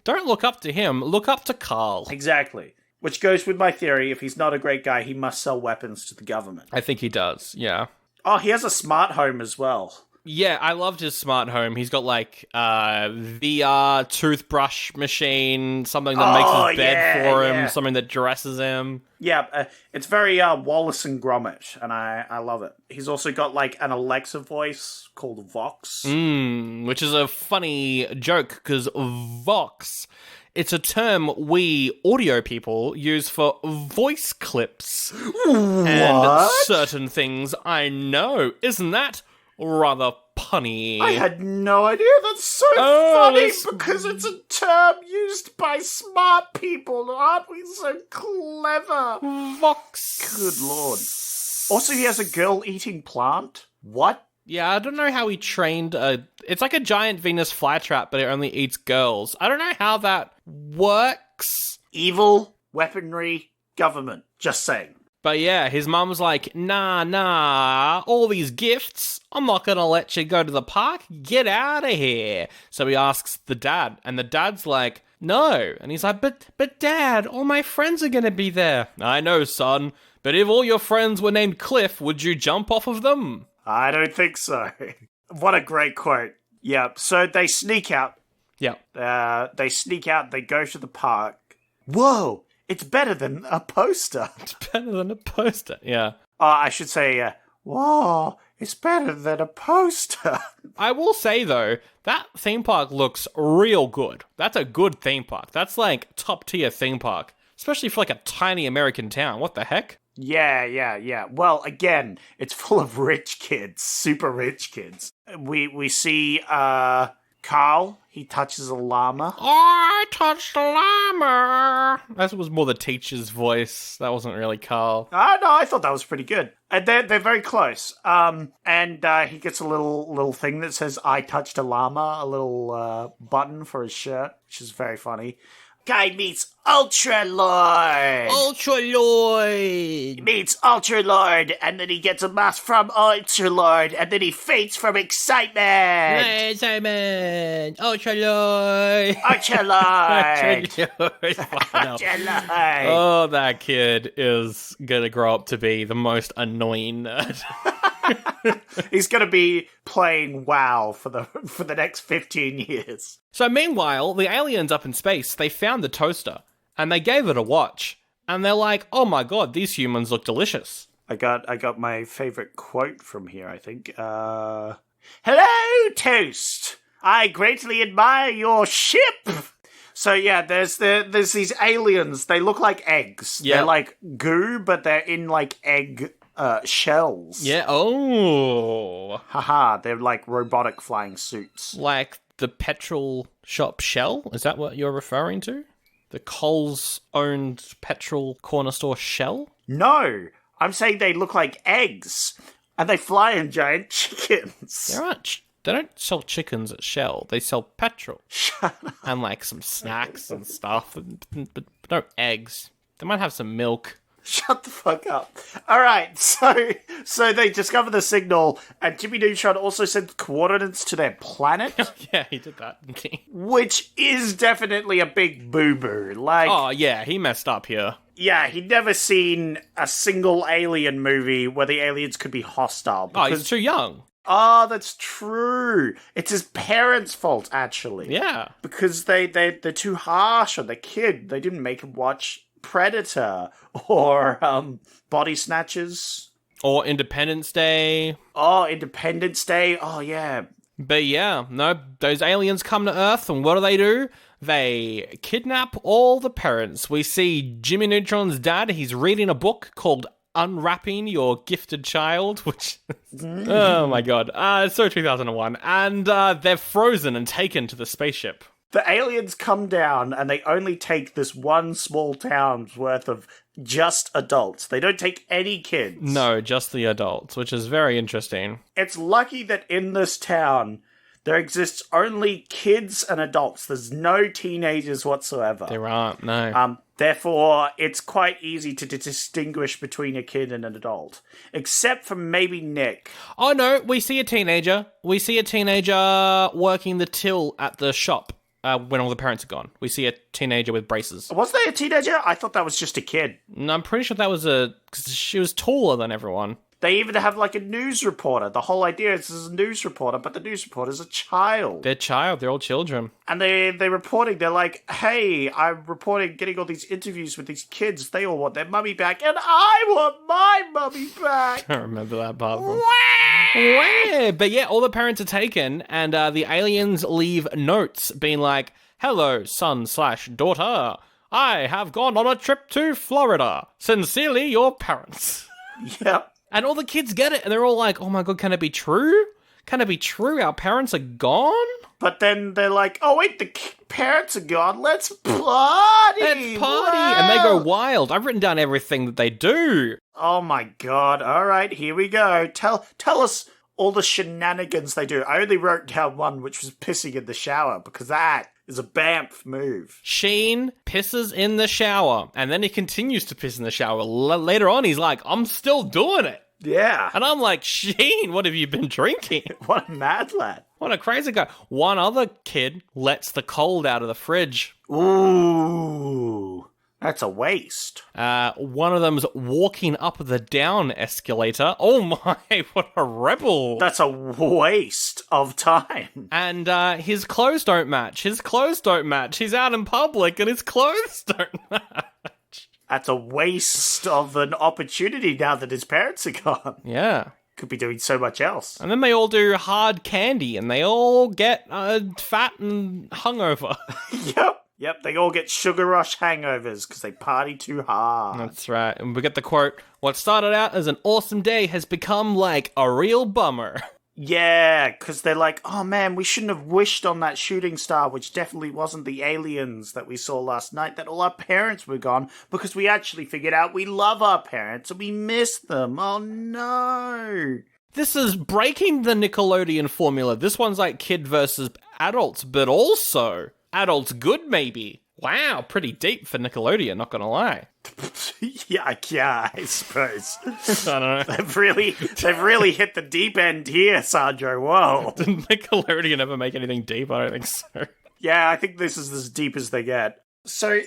Don't look up to him, look up to Carl. Exactly. Which goes with my theory, if he's not a great guy, he must sell weapons to the government. I think he does, yeah. Oh, he has a smart home as well. Yeah, I loved his smart home. He's got, like, VR toothbrush machine, something that makes his bed for him, something that dresses him. Yeah, it's very Wallace and Gromit, and I love it. He's also got, like, an Alexa voice called Vox. Which is a funny joke, because Vox... It's a term we audio people use for voice clips. And certain things I know. Isn't that rather punny? I had no idea. That's so funny because it's a term used by smart people. Aren't we so clever? Vox. Good lord. Also, he has a girl-eating plant. What? Yeah, I don't know how he trained it's like a giant Venus flytrap, but it only eats girls. I don't know how that works. Evil, weaponry, government. Just saying. But yeah, his mum's like, nah, all these gifts, I'm not gonna let you go to the park, get out of here. So he asks the dad, and the dad's like, no. And he's like, but dad, all my friends are gonna be there. I know, son, but if all your friends were named Cliff, would you jump off of them? I don't think so. What a great quote. Yeah, so they sneak out. Yeah. They sneak out, they go to the park. Whoa, it's better than a poster. It's better than a poster, yeah. I should say, whoa, it's better than a poster. I will say, though, that theme park looks real good. That's a good theme park. That's like top-tier theme park. Especially for like a tiny American town. What the heck? Yeah. Well, again, it's full of rich kids, super rich kids. We see Carl, he touches a llama. Oh, I touched a llama. That was more the teacher's voice. That wasn't really Carl. No, I thought that was pretty good. And they're very close. And he gets a little thing that says, I touched a llama, a little button for his shirt, which is very funny. guy meets Ultra Lord. Ultra Lord! Meets Ultra Lord, and then he gets a mask from Ultra Lord, and then he faints from excitement. Simon! Ultra Lord! Ultra Lord. Ultra Lord! Fucking hell. Ultra Lord. Oh, that kid is gonna grow up to be the most annoying nerd. He's going to be playing WoW for the next 15 years. So meanwhile, the aliens up in space, they found the toaster, and they gave it a watch. And they're like, oh my god, these humans look delicious. I got my favorite quote from here, I think. Hello, Toast! I greatly admire your ship! So yeah, there's these aliens. They look like eggs. Yeah. They're like goo, but they're in like egg shells. Yeah, oh. Haha, they're like robotic flying suits. Like the petrol shop shell? Is that what you're referring to? The Coles-owned petrol corner store shell? No, I'm saying they look like eggs, and they fly in giant chickens. They don't sell chickens at Shell. They sell petrol. Shut up. And like some snacks and stuff, but no eggs. They might have some milk. Shut the fuck up. All right, so they discover the signal, and Jimmy Neutron also sent coordinates to their planet, Yeah, he did that, didn't he? which is definitely a big boo-boo. Like, Oh, yeah, he messed up here. yeah, he'd never seen a single alien movie where the aliens could be hostile. Oh, he's too young. Oh, that's true. It's his parents' fault, actually. Yeah. Because they're too harsh on the kid. They didn't make him watch Predator or Body Snatchers. Or Independence Day. Oh, Independence Day. Oh, yeah. But yeah, no, those aliens come to Earth, and what do? They kidnap all the parents. We see Jimmy Neutron's dad. He's reading a book called Unwrapping Your Gifted Child, which... oh my god. It's so 2001. And they're frozen and taken to the spaceship. The aliens come down and they only take this one small town's worth of just adults. They don't take any kids. No, just the adults, which is very interesting. It's lucky that in this town there exists only kids and adults. There's no teenagers whatsoever. There aren't, no. Therefore, it's quite easy to distinguish between a kid and an adult. Except for maybe Nick. Oh no, we see a teenager. We see a teenager working the till at the shop. When all the parents are gone. We see a teenager with braces. Was there a teenager? I thought that was just a kid. No, I'm pretty sure that was because she was taller than everyone. They even have like a news reporter. The whole idea is there's a news reporter, but the news reporter's a child. They're all children. And they're reporting, they're like, hey, I'm reporting, getting all these interviews with these kids. They all want their mummy back, and I want my mummy back. I remember that part of them. But yeah, all the parents are taken, and the aliens leave notes being like, hello, son/daughter. I have gone on a trip to Florida. Sincerely, your parents. Yep. And all the kids get it, and they're all like, oh my god, can it be true? Can it be true? Our parents are gone? But then they're like, oh wait, the parents are gone. Let's party! Let's party! Wow. And they go wild. I've written down everything that they do. Oh my god. All right, here we go. Tell us all the shenanigans they do. I only wrote down one, which was pissing in the shower, because that is a BAMF move. Sheen pisses in the shower, and then he continues to piss in the shower. Later on, he's like, I'm still doing it. Yeah. And I'm like, Sheen, what have you been drinking? What a mad lad. What a crazy guy. One other kid lets the cold out of the fridge. Ooh. That's a waste. One of them's walking up the down escalator. Oh my, what a rebel. That's a waste of time. And his clothes don't match. He's out in public and his clothes don't match. That's a waste of an opportunity now that his parents are gone. Yeah. Could be doing so much else. And then they all do hard candy and they all get fat and hungover. Yep, they all get sugar rush hangovers because they party too hard. That's right. And we get the quote, what started out as an awesome day has become like a real bummer. Yeah, because they're like, oh man, we shouldn't have wished on that shooting star, which definitely wasn't the aliens that we saw last night, that all our parents were gone, because we actually figured out we love our parents and we miss them. Oh no. This is breaking the Nickelodeon formula. This one's like kid versus adults, but also adults good maybe. Wow, pretty deep for Nickelodeon, not gonna lie. Yeah, I suppose. I don't know. They've really hit the deep end here, Sandro. Whoa. Did Nickelodeon ever make anything deep? I don't think so. Yeah, I think this is as deep as they get. So,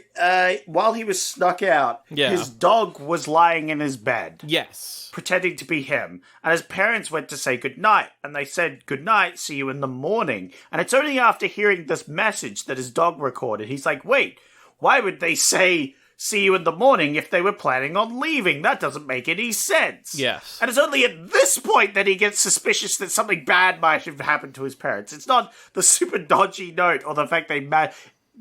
while he was snuck out, Yeah. his dog was lying in his bed, Yes. pretending to be him. And his parents went to say goodnight, and they said, "Goodnight, see you in the morning." And it's only after hearing this message that his dog recorded. He's like, wait, why would they say, "see you in the morning" if they were planning on leaving? That doesn't make any sense. Yes. And it's only at this point that he gets suspicious that something bad might have happened to his parents. It's not the super dodgy note or the fact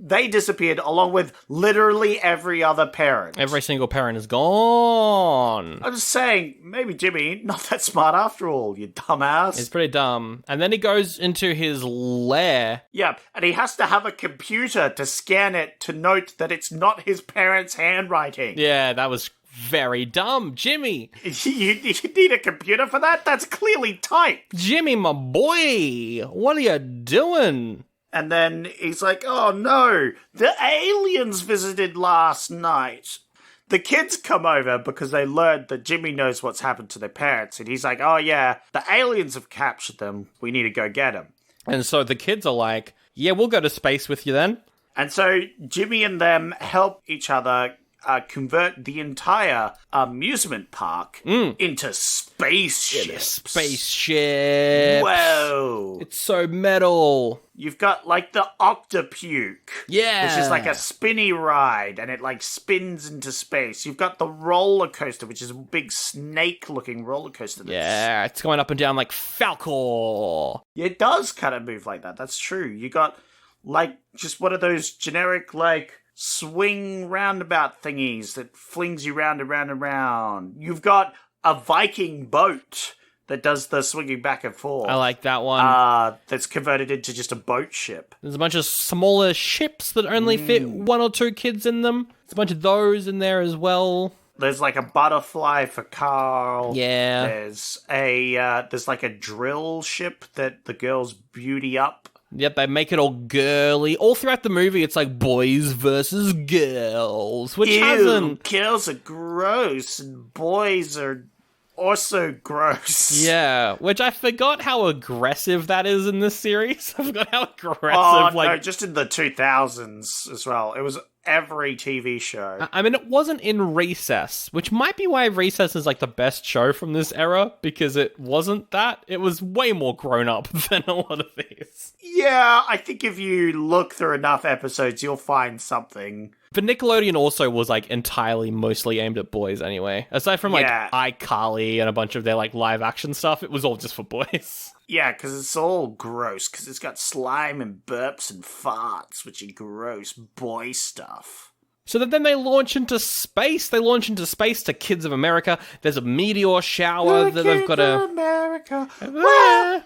they disappeared along with literally every other parent. Every single parent is gone. I'm just saying, maybe Jimmy, not that smart after all, you dumbass. It's pretty dumb. And then he goes into his lair. Yeah, and he has to have a computer to scan it to note that it's not his parents' handwriting. Yeah, that was very dumb. Jimmy! You need a computer for that? That's clearly typed. Jimmy, my boy! What are you doing? And then he's like, oh no, the aliens visited last night. The kids come over because they learned that Jimmy knows what's happened to their parents. And he's like, oh yeah, the aliens have captured them. We need to go get them. And so the kids are like, yeah, we'll go to space with you then. And so Jimmy and them help each other convert the entire amusement park into spaceships. Spaceship. Whoa. It's so metal. You've got, like, the Octopuke. Yeah. Which is like a spinny ride, and it, like, spins into space. You've got the roller coaster, which is a big snake-looking roller coaster. Yeah, it's going up and down like Falcor. It does kind of move like that. That's true. You got, like, just one of those generic, like, swing roundabout thingies that flings you round and round and round. You've got a Viking boat that does the swinging back and forth. I like that one. That's converted into just a boat ship. There's a bunch of smaller ships that only fit one or two kids in them. There's a bunch of those in there as well. There's like a butterfly for Carl. Yeah. There's like a drill ship that the girls beauty up. Yep, they make it all girly. All throughout the movie, it's like boys versus girls, which hasn't... girls are gross and boys are also gross. Yeah, which I forgot how aggressive that is in this series. I forgot how aggressive, no, just in the 2000s as well. It was every TV show. I mean, it wasn't in Recess, which might be why Recess is like the best show from this era, because it wasn't that. It was way more grown up than a lot of these. Yeah, I think if you look through enough episodes, you'll find something. But Nickelodeon also was like entirely mostly aimed at boys anyway. Aside from like iCarly and a bunch of their like live action stuff, it was all just for boys. Yeah, because it's all gross, because it's got slime and burps and farts, which are gross boy stuff. So then they launch into space. They launch into space to Kids of America. There's a meteor shower that they've got to... America. I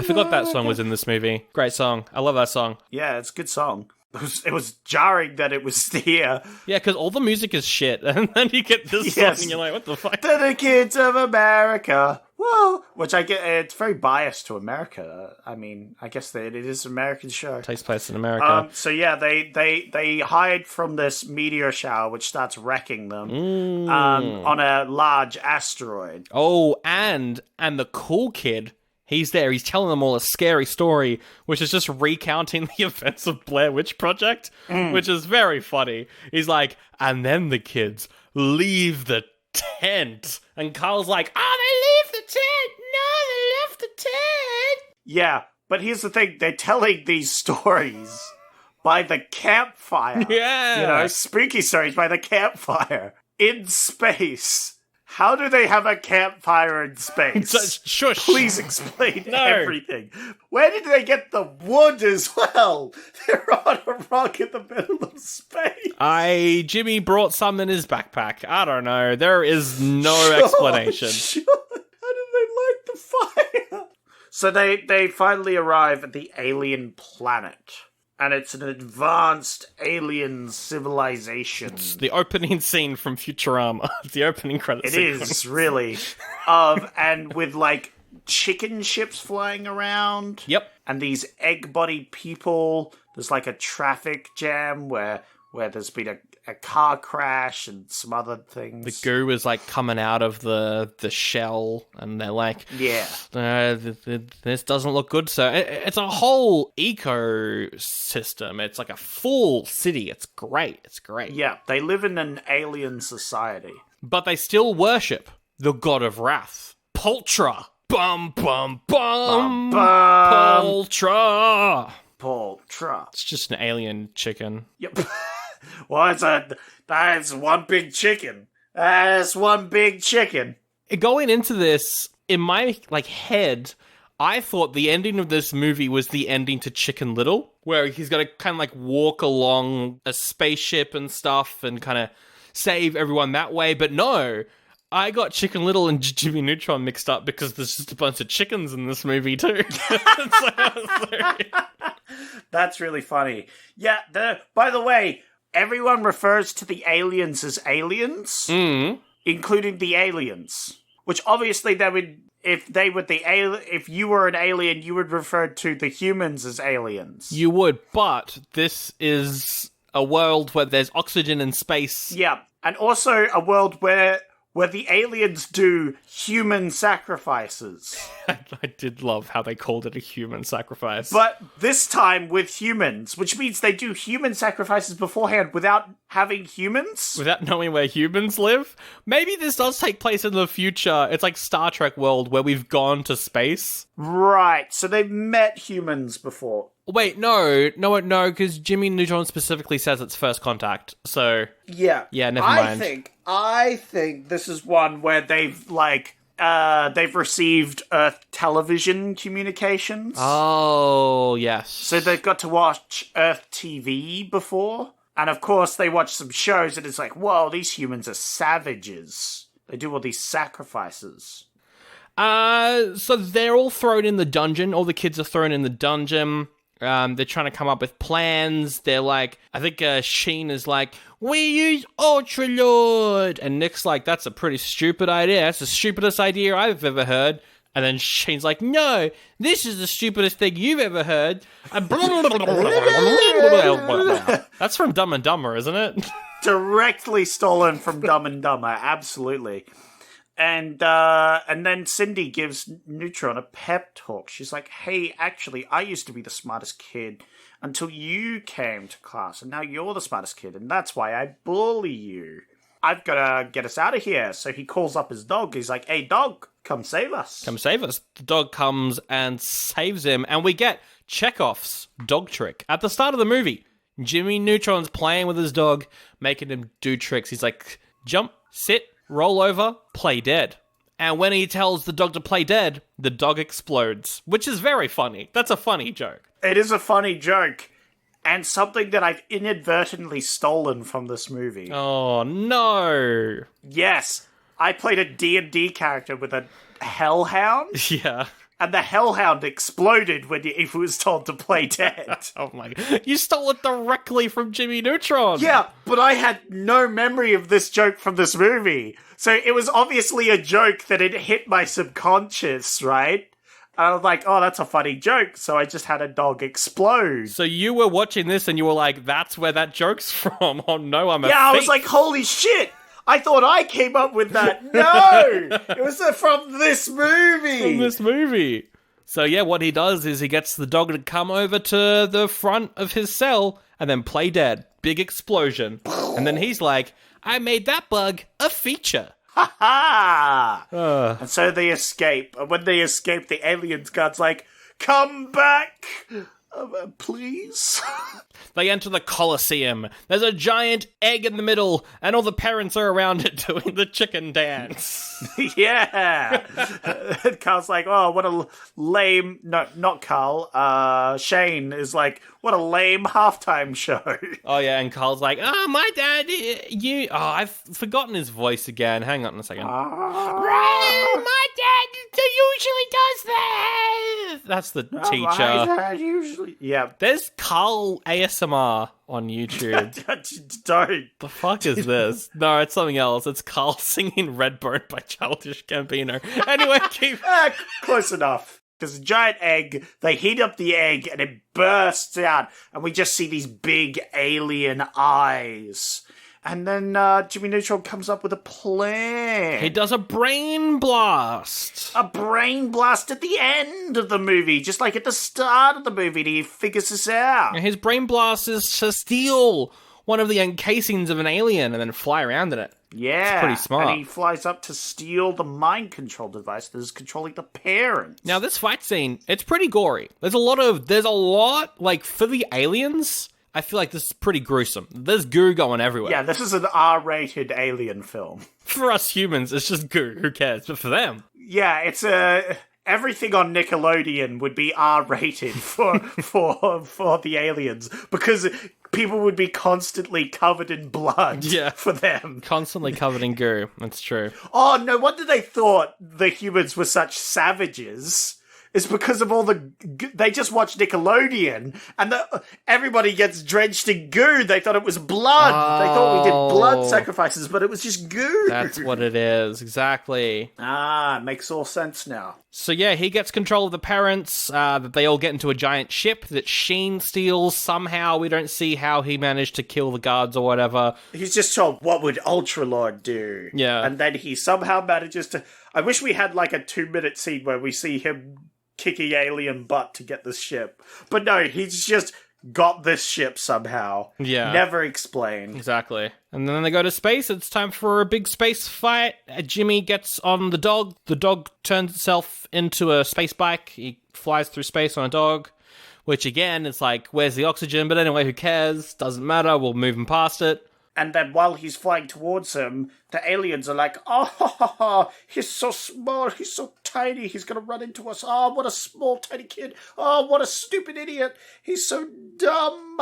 forgot that song was in this movie. Great song. I love that song. Yeah, it's a good song. It was jarring that it was here. Yeah, because all the music is shit, and then you get this song, and you're like, what the fuck? To the Kids of America. Whoa! Which I get, it's very biased to America. I mean, I guess that it is an American show. Takes place in America. So yeah, they hide from this meteor shower, which starts wrecking them on a large asteroid. Oh, and the cool kid, he's there. He's telling them all a scary story, which is just recounting the events of Blair Witch Project, which is very funny. He's like, and then the kids leave the tent. And Carl's like, oh, they leave the tent. No, they left the tent. Yeah, but here's the thing. They're telling these stories by the campfire. Yeah. You know, spooky stories by the campfire in space. How do they have a campfire in space? Shush. Please explain everything. Where did they get the wood as well? They're on a rock in the middle of space. Jimmy brought some in his backpack. I don't know. There is no explanation. How did they light the fire? So they finally arrive at the alien planet. And it's an advanced alien civilization. It's the opening scene from Futurama. The opening credits. It is, really. And with, like, chicken ships flying around. Yep. And these egg-bodied people there's like a traffic jam where there's been a car crash and some other things. The goo is like coming out of the shell, and they're like, Yeah. This doesn't look good. So it's a whole ecosystem. It's like a full city. It's great. It's great. Yeah, they live in an alien society. But they still worship the god of wrath, Poltra. Bum, bum, bum. Bum, bum. Poltra. Poltra. It's just an alien chicken. Yep. Well, that's one big chicken. That's one big chicken. Going into this, in my head, I thought the ending of this movie was the ending to Chicken Little, where he's got to kind of walk along a spaceship and stuff and kind of save everyone that way. But no, I got Chicken Little and Jimmy Neutron mixed up because there's just a bunch of chickens in this movie too. That's really funny. Yeah, by the way, everyone refers to the aliens as aliens, including the aliens. Which obviously they would, if you were an alien, you would refer to the humans as aliens. You would, but this is a world where there's oxygen in space. Yeah, and also a world where the aliens do human sacrifices. I did love how they called it a human sacrifice. But this time with humans, which means they do human sacrifices beforehand without having humans? Without knowing where humans live? Maybe this does take place in the future. It's like Star Trek world where we've gone to space. Right, so they've met humans before. Wait, no, because Jimmy Neutron specifically says it's first contact, so... Yeah, never mind. I think this is one where they've received Earth television communications. Oh, yes. So they've got to watch Earth TV before. And of course they watch some shows and it's like, whoa, these humans are savages. They do all these sacrifices. So they're all thrown in the dungeon. All the kids are thrown in the dungeon. They're trying to come up with plans. They're like, I think Sheen is like, we use Ultralord. And Nick's like, that's a pretty stupid idea. That's the stupidest idea I've ever heard. And then Sheen's like, no, this is the stupidest thing you've ever heard. And that's from Dumb and Dumber, isn't it? Directly stolen from Dumb and Dumber, absolutely. And then Cindy gives Neutron a pep talk. She's like, hey, actually, I used to be the smartest kid until you came to class, and now you're the smartest kid, and that's why I bully you. I've got to get us out of here. So he calls up his dog. He's like, hey, dog, come save us. Come save us. The dog comes and saves him, and we get Chekhov's dog trick. At the start of the movie, Jimmy Neutron's playing with his dog, making him do tricks. He's like, jump, sit, roll over, play dead. And when he tells the dog to play dead, the dog explodes, which is very funny. That's a funny joke. It is a funny joke, and something that I've inadvertently stolen from this movie. Oh, no. Yes, I played a D&D character with a hellhound. Yeah. And the hellhound exploded when he was told to play dead. Oh my god. You stole it directly from Jimmy Neutron. Yeah, but I had no memory of this joke from this movie. So it was obviously a joke that had hit my subconscious, right? And I was like, oh, that's a funny joke. So I just had a dog explode. So you were watching this and you were like, that's where that joke's from. Oh no, I'm a Yeah, I thief. was like, holy shit. I thought I came up with that. No! It was from this movie. From this movie. So yeah, what he does is he gets the dog to come over to the front of his cell and then play dead. Big explosion. And then he's like, I made that bug a feature. Ha ha! And so they escape. And when they escape, the aliens god's like, come back! Please? They enter the Colosseum. There's a giant egg in the middle, and all the parents are around it doing the chicken dance. Yeah! Carl's like, oh, what a lame... No, not Carl. Shane is like, what a lame halftime show. Oh, yeah, and Carl's like, oh, my dad, you... Oh, I've forgotten his voice again. Hang on a second. My dad usually does that. That's the teacher. My dad usually... Yeah. There's Carl ASMR on YouTube. Don't. The fuck is this? No, it's something else. It's Carl singing Redbone by Childish Gambino. Anyway, keep... Close enough. There's a giant egg, they heat up the egg, and it bursts out, and we just see these big alien eyes. And then Jimmy Neutron comes up with a plan. He does a brain blast. A brain blast at the end of the movie, just like at the start of the movie, and he figures this out. And his brain blast is to steal one of the encasings of an alien and then fly around in it. Yeah. It's pretty smart. And he flies up to steal the mind control device that is controlling the parents. Now, this fight scene, it's pretty gory. There's a lot, like, for the aliens, I feel like this is pretty gruesome. There's goo going everywhere. Yeah, this is an R-rated alien film. For us humans, it's just goo. Who cares? But for them... Yeah, it's everything on Nickelodeon would be R-rated for the aliens, because people would be constantly covered in blood for them. Constantly covered in goo. That's true. Oh, no wonder they thought the humans were such savages. It's because of all they just watched Nickelodeon, and everybody gets drenched in goo. They thought it was blood. They thought we did blood sacrifices, but it was just goo. That's what it is, exactly. It makes all sense now. So yeah, he gets control of the parents, that they all get into a giant ship that Sheen steals somehow. We don't see how he managed to kill the guards or whatever. He's just told, what would Ultralord do? Yeah. And then he somehow manages to... I wish we had like a 2-minute scene where we see him kicking alien butt to get this ship. But no, he's just got this ship somehow. Yeah. Never explained. Exactly. And then they go to space. It's time for a big space fight. Jimmy gets on the dog. The dog turns itself into a space bike. He flies through space on a dog. Which again, it's like, where's the oxygen? But anyway, who cares? Doesn't matter. We'll move him past it. And then while he's flying towards him, the aliens are like, oh, he's so small, he's so tiny, he's going to run into us. Oh, what a small, tiny kid. Oh, what a stupid idiot. He's so dumb.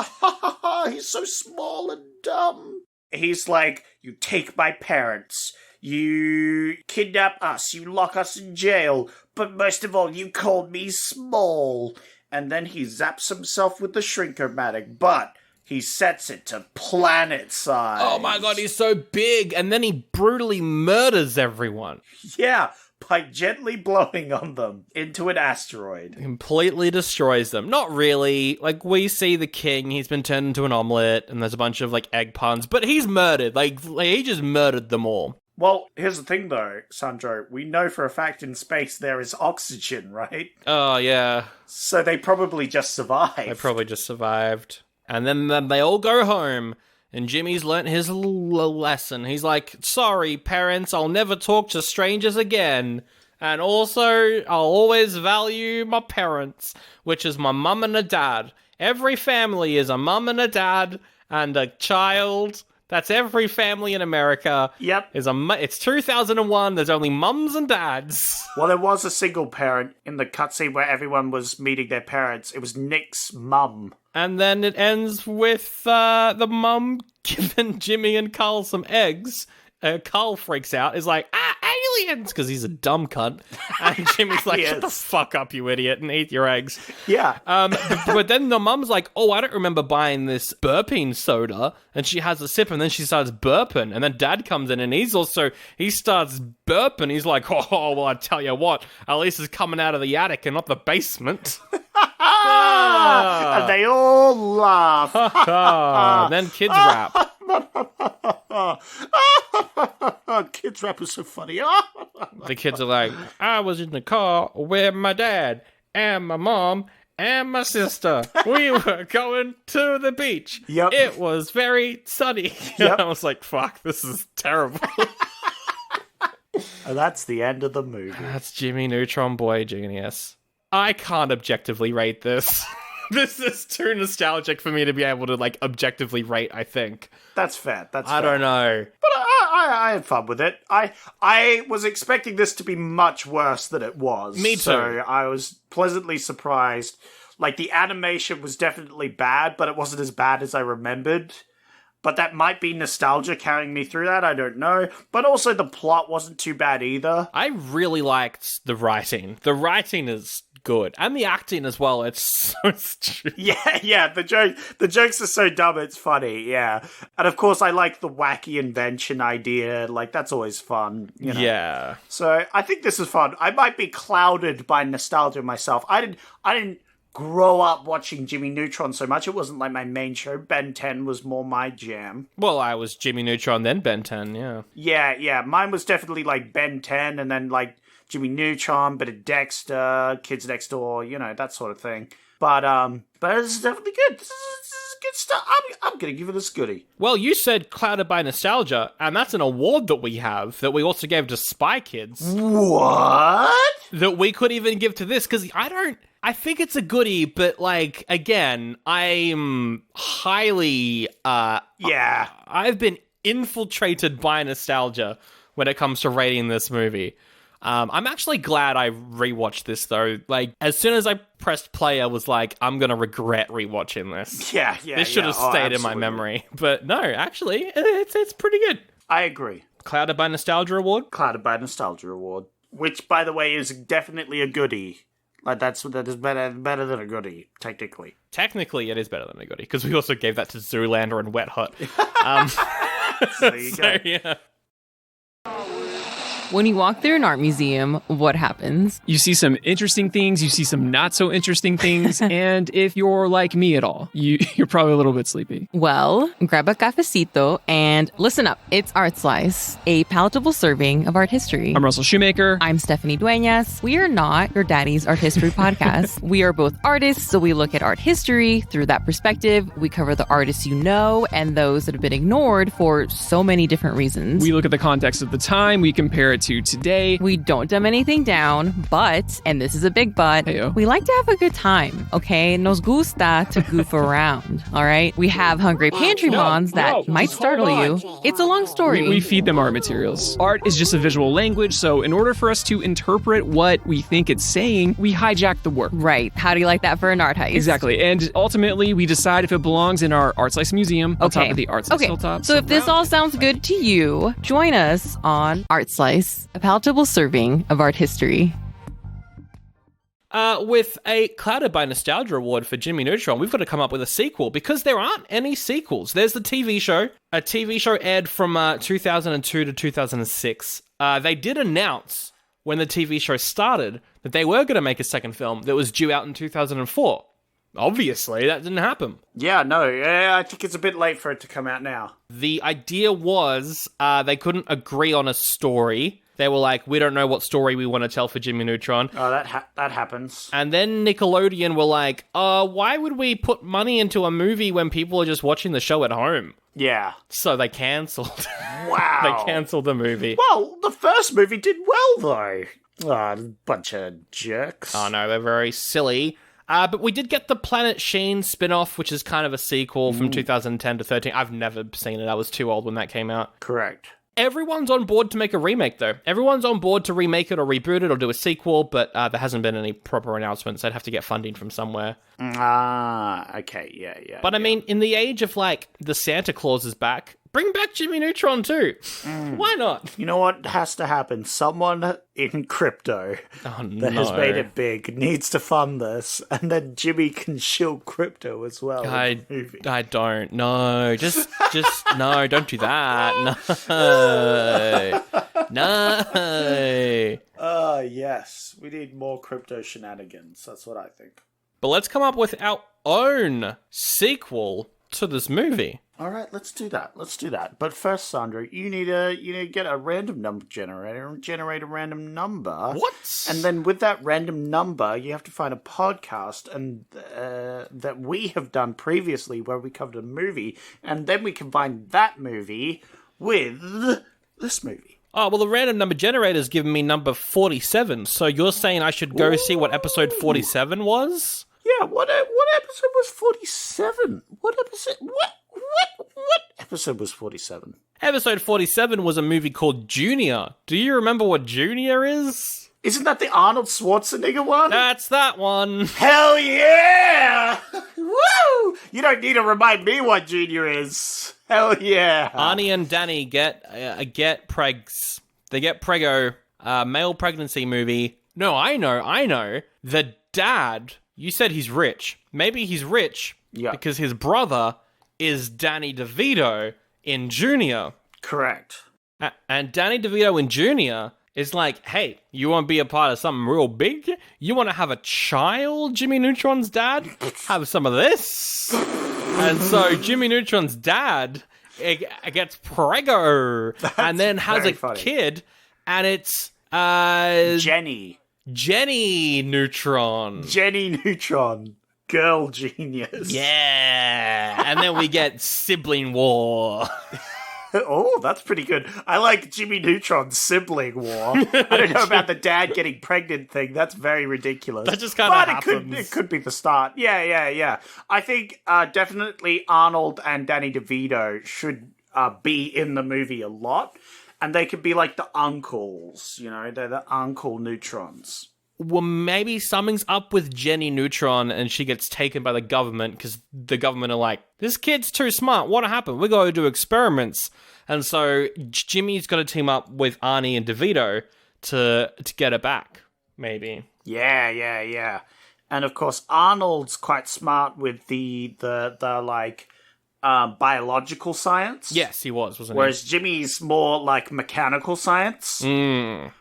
He's so small and dumb. He's like, you take my parents. You kidnap us. You lock us in jail. But most of all, you called me small. And then he zaps himself with the Shrinker-matic, but... he sets it to planet size. Oh my god, he's so big! And then he brutally murders everyone. Yeah, by gently blowing on them into an asteroid. Completely destroys them. Not really. Like, we see the king, he's been turned into an omelette, and there's a bunch of, like, egg puns, but he's murdered. Like he just murdered them all. Well, here's the thing, though, Sandro. We know for a fact in space there is oxygen, right? Oh, yeah. So they probably just survived. And then they all go home, and Jimmy's learnt his lesson. He's like, sorry, parents, I'll never talk to strangers again. And also, I'll always value my parents, which is my mum and a dad. Every family is a mum and a dad and a child. That's every family in America. Yep. It's 2001, there's only mums and dads. Well, there was a single parent in the cutscene where everyone was meeting their parents. It was Nick's mum. And then it ends with the mum giving Jimmy and Carl some eggs. Carl freaks out, is like, aliens! Because he's a dumb cunt. And Jimmy's like, shut the fuck up, you idiot, and eat your eggs. Yeah. But then the mum's like, oh, I don't remember buying this burping soda. And she has a sip, and then she starts burping. And then Dad comes in, and he starts burping. He's like, oh, well, I tell you what, at least it's coming out of the attic and not the basement. And they all laugh. And then kids rap. Kids rap is so funny. The kids are like, I was in the car with my dad and my mom and my sister. We were going to the beach. Yep. It was very sunny. Yep. I was like, fuck, this is terrible. And that's the end of the movie. That's Jimmy Neutron Boy Genius. I can't objectively rate this. This is too nostalgic for me to be able to, like, objectively rate, I think. That's fair. I don't know. But I had fun with it. I was expecting this to be much worse than it was. Me too. So I was pleasantly surprised. Like, the animation was definitely bad, but it wasn't as bad as I remembered. But that might be nostalgia carrying me through that, I don't know. But also the plot wasn't too bad either. I really liked the writing. The writing is good. And the acting as well. It's so stupid. Yeah. The jokes are so dumb, it's funny, yeah. And of course, I like the wacky invention idea. Like, that's always fun, you know? Yeah. So I think this is fun. I might be clouded by nostalgia myself. I didn't grow up watching Jimmy Neutron so much. It wasn't like my main show. Ben 10 was more my jam. Well, I was Jimmy Neutron, then Ben 10, yeah. Yeah. Mine was definitely like Ben 10 and then like Jimmy Neutron, bit of Dexter, Kids Next Door, you know, that sort of thing. But this is definitely good. This is good stuff. I'm going to give it a goodie. Well, you said clouded by nostalgia, and that's an award that we have that we also gave to Spy Kids. What? That we could even give to this, because I think it's a goodie, but, like, again, I'm highly, yeah. I've been infiltrated by nostalgia when it comes to rating this movie. I'm actually glad I rewatched this, though. Like, as soon as I pressed play, I was like, I'm gonna regret rewatching this. Yeah. This should have stayed in my memory. But no, actually, it's pretty good. I agree. Clouded by Nostalgia Award? Clouded by Nostalgia Award. Which, by the way, is definitely a goodie. Like, that is better than a goodie, technically. Technically, it is better than a goodie, because we also gave that to Zoolander and Wet Hot. So there you go. Yeah. When you walk through an art museum, what happens? You see some interesting things, you see some not so interesting things, and if you're like me at all, you're probably a little bit sleepy. Well, grab a cafecito and listen up. It's Art Slice, a palatable serving of art history. I'm Russell Shoemaker. I'm Stephanie Dueñas. We are not your daddy's art history podcast. We are both artists, so we look at art history through that perspective. We cover the artists you know and those that have been ignored for so many different reasons. We look at the context of the time, we compare it to today. We don't dumb anything down, but, and this is a big but, Heyo. We like to have a good time, okay? Nos gusta to goof around, all right? We have hungry pantry mons that might startle you. It's a long story. We feed them art materials. Art is just a visual language, so in order for us to interpret what we think it's saying, we hijack the work. Right. How do you like that for an art heist? Exactly. And ultimately, we decide if it belongs in our Art Slice Museum on top of the Art Slice Hilltop. So if this all sounds good to you, join us on Art Slice, a palatable serving of art history. With a Clouded by Nostalgia Award for Jimmy Neutron, we've got to come up with a sequel, because there aren't any sequels. There's the TV show. A TV show aired from 2002 to 2006. They did announce when the TV show started that they were going to make a second film that was due out in 2004. Obviously, that didn't happen. Yeah, no, I think it's a bit late for it to come out now. The idea was they couldn't agree on a story. They were like, we don't know what story we want to tell for Jimmy Neutron. Oh, that happens. And then Nickelodeon were like, why would we put money into a movie when people are just watching the show at home? Yeah. So they cancelled. Wow. They cancelled the movie. Well, the first movie did well, though. Oh, bunch of jerks. Oh, no, they're very silly. But we did get the Planet Sheen spin-off, which is kind of a sequel from 2010 to 13. I've never seen it. I was too old when that came out. Correct. Everyone's on board to make a remake, though. Everyone's on board to remake it or reboot it or do a sequel, but there hasn't been any proper announcements. They'd have to get funding from somewhere. Okay, yeah. But I mean, in the age of, like, the Santa Claus is back, bring back Jimmy Neutron, too. Why not? You know what has to happen? Someone in crypto that has made it big needs to fund this, and then Jimmy can shield crypto as well. I don't. No, just no, don't do that. No. No. Yes. We need more crypto shenanigans. That's what I think. But let's come up with our own sequel to this movie. All right, let's do that. But first, Sandra, you need to get a random number generator and generate a random number. What? And then with that random number, you have to find a podcast and that we have done previously where we covered a movie, and then we combine that movie with this movie. Oh, well, the random number generator's given me number 47, so you're saying I should go see what episode 47 was? Yeah, what episode was 47? What episode was 47? Episode 47 was a movie called Junior. Do you remember what Junior is? Isn't that the Arnold Schwarzenegger one? That's that one. Hell yeah! Woo! You don't need to remind me what Junior is. Hell yeah! Arnie and Danny get pregs. They get prego. Male pregnancy movie. No, I know. The dad, you said he's rich. Maybe he's rich because his brother is Danny DeVito in Junior. Correct. And Danny DeVito in Junior is like, hey, you want to be a part of something real big? You want to have a child, Jimmy Neutron's dad? Have some of this. And so Jimmy Neutron's dad gets preggo and then has a kid, and it's Jenny Neutron. Jenny Neutron. Girl genius. Yeah. And then we get sibling war. Oh, that's pretty good. I like Jimmy Neutron's sibling war. I don't know about the dad getting pregnant thing. That's very ridiculous. That just kind of happens. It could be the start. Yeah. I think definitely Arnold and Danny DeVito should be in the movie a lot. And they could be like the uncles, they're the Uncle Neutrons. Well, maybe something's up with Jenny Neutron and she gets taken by the government because the government are like, this kid's too smart. What happened? We got to do experiments. And so Jimmy's got to team up with Arnie and DeVito to get her back, maybe. Yeah. And of course, Arnold's quite smart with the biological science. Yes, he was, wasn't he? Whereas Jimmy's more like mechanical science. And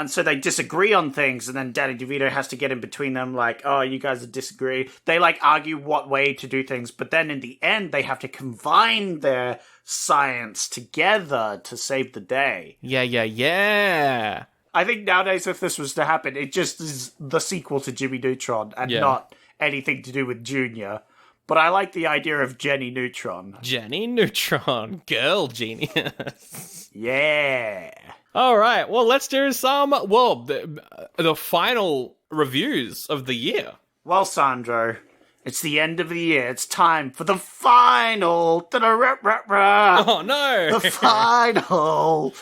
so they disagree on things, and then Danny DeVito has to get in between them, like, oh, you guys disagree. They argue what way to do things, but then in the end, they have to combine their science together to save the day. Yeah. I think nowadays, if this was to happen, it just is the sequel to Jimmy Neutron and not anything to do with Junior. But I like the idea of Jenny Neutron. Jenny Neutron, girl genius. Yeah. All right, well, let's do some, the final reviews of the year. Well, Sandro, it's the end of the year. It's time for the final... Oh, no. The final...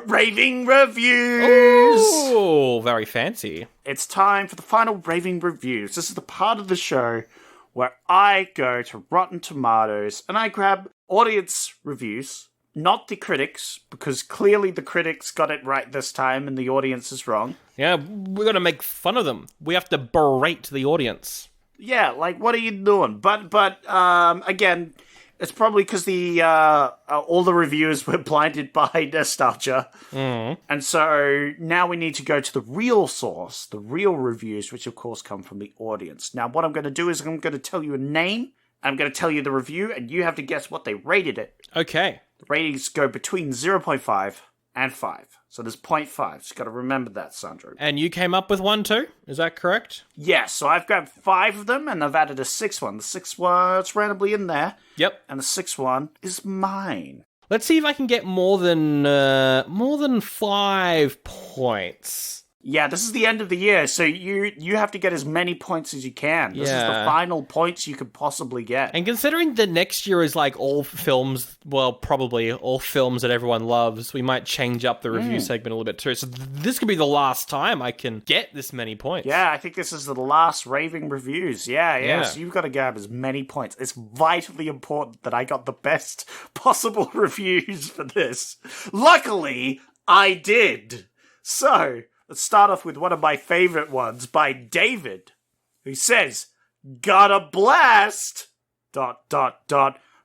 raving reviews. Ooh, very fancy. It's time for the final raving reviews. This is the part of the show where I go to Rotten Tomatoes and I grab audience reviews, not the critics, because clearly the critics got it right this time and the audience is wrong. Yeah, we're going to make fun of them. We have to berate the audience. Yeah, what are you doing? But again, it's probably because all the reviewers were blinded by nostalgia. And so now we need to go to the real source, the real reviews, which of course come from the audience. Now, what I'm going to do is I'm going to tell you a name, I'm going to tell you the review, and you have to guess what they rated it. Okay. The ratings go between 0.5 and 5. So there's 0.5. So you got to remember that, Sandro. And you came up with one too? Is that correct? Yes, so I've grabbed 5 of them, and I've added a 6th one. The 6th one, it's randomly in there. Yep. And the 6th one is mine. Let's see if I can get more than 5 points. Yeah, this is the end of the year, so you have to get as many points as you can. This is the final points you could possibly get. And considering the next year is all films, well, probably all films that everyone loves, we might change up the review segment a little bit too. So this could be the last time I can get this many points. Yeah, I think this is the last raving reviews. Yeah. So you've got to grab as many points. It's vitally important that I got the best possible reviews for this. Luckily, I did. So... let's start off with one of my favorite ones by David, who says, got a blast, ...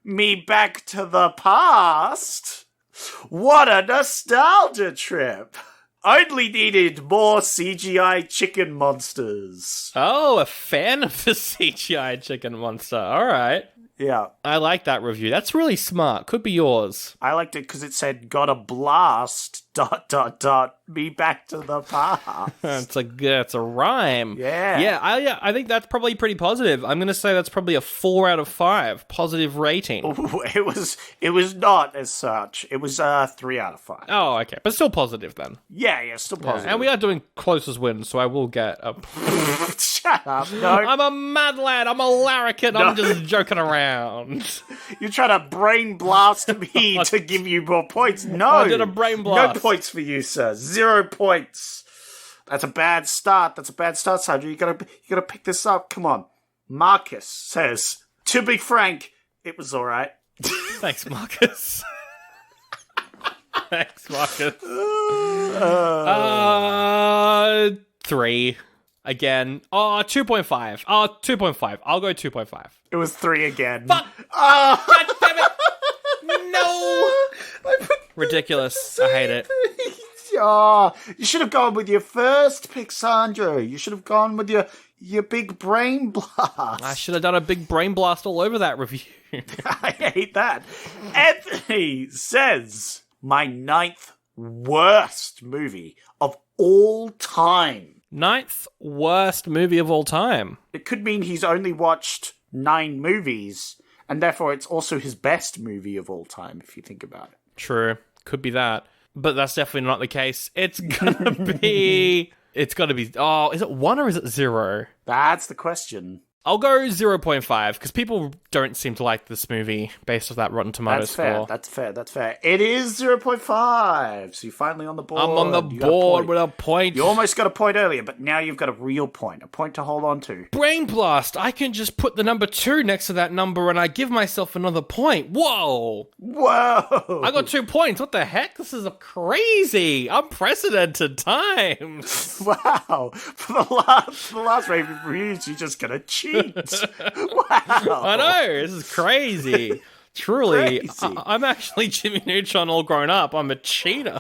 me back to the past. What a nostalgia trip. Only needed more CGI chicken monsters. Oh, a fan of the CGI chicken monster. All right. Yeah. I like that review. That's really smart. Could be yours. I liked it because it said, got a blast, ... me back to the past. It's a rhyme. Yeah. Yeah, I think that's probably pretty positive. I'm going to say that's probably a 4 out of 5 positive rating. Ooh, it was not as such. It was 3 out of 5. Oh, okay. But still positive then. Yeah, still positive. And we are doing closest wins, so I will get a... Shut up, no. I'm a mad lad. I'm a larrikin. I'm just joking around. You're trying to brain blast me to give you more points. No. I did a brain blast. No points for you, sir. 0 points. That's a bad start. Sandra. You gotta pick this up. Come on. Marcus says, to be frank, it was all right. Thanks, Marcus. Thanks, Marcus. 3. again. Oh, 2.5. Oh, 2.5. I'll go 2.5. It was 3 again. Fuck! Oh. God damn it! No! Ridiculous. I hate it. Oh, you should have gone with your first pick, Sandro. You should have gone with your big brain blast. I should have done a big brain blast all over that review. I hate that. Anthony says, my 9th worst movie of all time. 9th worst movie of all time. It could mean he's only watched 9 movies, and therefore it's also his best movie of all time, if you think about it. True. Could be that. But that's definitely not the case. It's gonna be... It's gotta be... Oh, is it 1 or is it 0? That's the question. I'll go 0.5, because people don't seem to like this movie based off that Rotten Tomatoes score. That's fair. It is 0.5, so you're finally on the board. I'm on the board with a point. You almost got a point earlier, but now you've got a real point. A point to hold on to. Brain Blast! I can just put the number 2 next to that number and I give myself another point. Whoa! I got 2 points. What the heck? This is crazy. Unprecedented times. Wow. For the last reviews, you're just gonna cheat. Wow. I know, this is crazy. Truly, I'm actually Jimmy Neutron all grown up. I'm a cheater.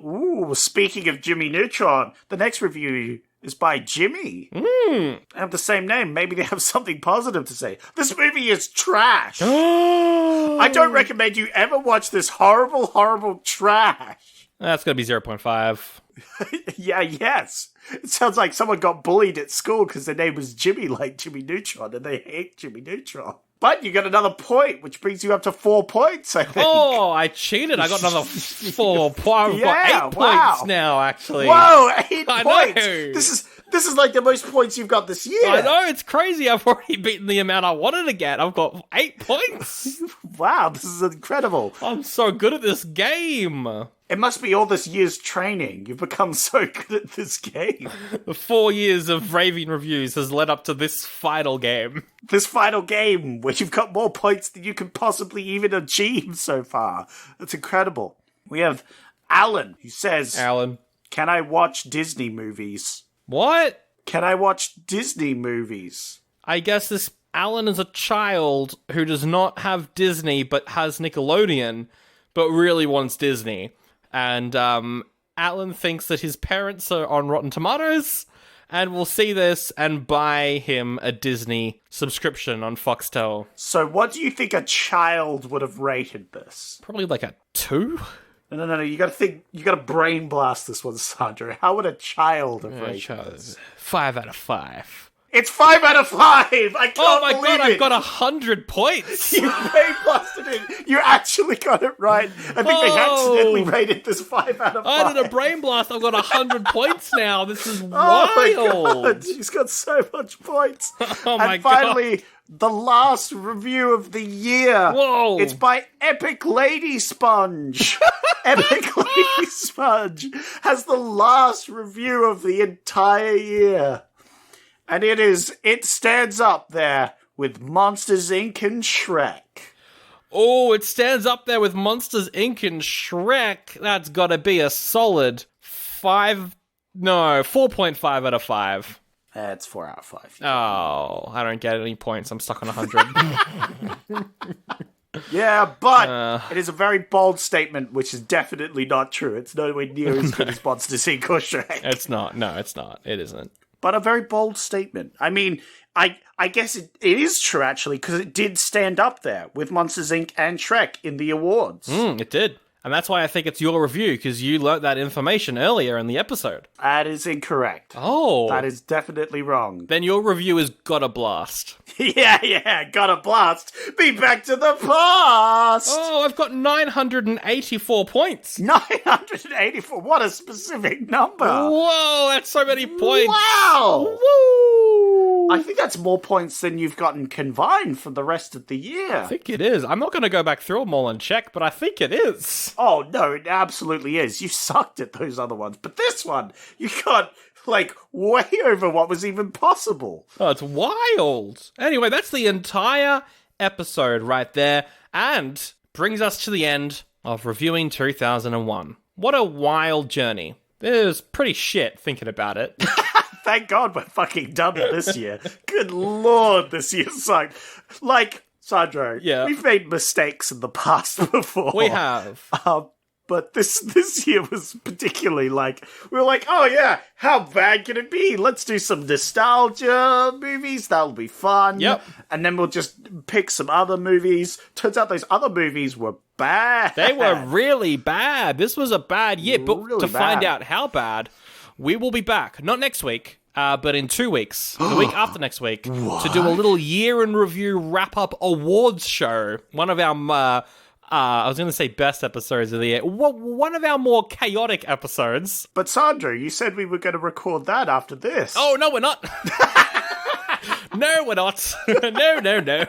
Ooh, speaking of Jimmy Neutron, the next review is by Jimmy. They have the same name. Maybe they have something positive to say. This movie is trash. I don't recommend you ever watch this horrible, horrible trash. That's going to be 0.5. Yes. It sounds like someone got bullied at school because their name was Jimmy, like Jimmy Neutron, and they hate Jimmy Neutron. But you got another point, which brings you up to 4 points, I think. Oh, I cheated. I got another 4 points. I've got 8 points now, actually. Whoa, 8 I points! Know. This is like the most points you've got this year. I know, it's crazy. I've already beaten the amount I wanted to get. I've got 8 points. Wow, this is incredible. I'm so good at this game. It must be all this year's training. You've become so good at this game. The 4 years of raving reviews has led up to this final game. This final game, where you've got more points than you can possibly even achieve so far. That's incredible. We have Alan, who says... Alan. Can I watch Disney movies? What? Can I watch Disney movies? I guess this Alan is a child who does not have Disney but has Nickelodeon, but really wants Disney. And Alan thinks that his parents are on Rotten Tomatoes and will see this and buy him a Disney subscription on Foxtel. So what do you think a child would have rated this? Probably like a 2? No. You gotta think, you gotta brain blast this one, Sandra. How would a child have rated this? 5 out of 5. It's 5 out of 5! I can't believe it! Oh my god, I've got 100 points! You brain blasted it! You actually got it right! I think they accidentally rated this 5 out of 5. I did a brain blast, I've got 100 points now! This is wild! Oh my god, she's got so much points! Oh my and finally, the last review of the year! Whoa! It's by Epic Lady Sponge! Epic Lady Sponge has the last review of the entire year. And it stands up there with Monsters, Inc. and Shrek. Oh, it stands up there with Monsters, Inc. and Shrek. That's gotta be a solid 4.5 out of 5. It's 4 out of 5. Oh, I don't get any points. I'm stuck on 100. Yeah, but it is a very bold statement, which is definitely not true. It's nowhere near as good as Monsters, Inc. or Shrek. It's not. No, it's not. It isn't. But a very bold statement. I mean, I guess it is true, actually, because it did stand up there with Monsters, Inc. and Shrek in the awards. It did. And that's why I think it's your review, because you learnt that information earlier in the episode. That is incorrect. Oh. That is definitely wrong. Then your review is Gotta Blast. Yeah, Gotta Blast. Be back to the past. Oh, I've got 984 points. 984? What a specific number. Whoa, that's so many points. Wow. Woo. I think that's more points than you've gotten combined for the rest of the year. I think it is. I'm not going to go back through them all and check, but I think it is. Oh, no, it absolutely is. You sucked at those other ones. But this one, you got, like, way over what was even possible. Oh, it's wild. Anyway, that's the entire episode right there, and brings us to the end of reviewing 2001. What a wild journey. It was pretty shit thinking about it. Thank God we're fucking done with this year. Good Lord, this year sucked. Like, Sandro, we've made mistakes in the past before. We have. But this year was particularly like, we were like, oh yeah, how bad can it be? Let's do some nostalgia movies. That'll be fun. Yep. And then we'll just pick some other movies. Turns out those other movies were bad. They were really bad. This was a bad year. But Really to find bad. out how bad, we will be back. Not next week, but in 2 weeks. The week after next week. To do a little year in review wrap-up awards show. One of our... I was going to say best episodes of the year. One of our more chaotic episodes. But Sandro, you said we were going to record that after this. Oh, no, we're not. No, we're not. No.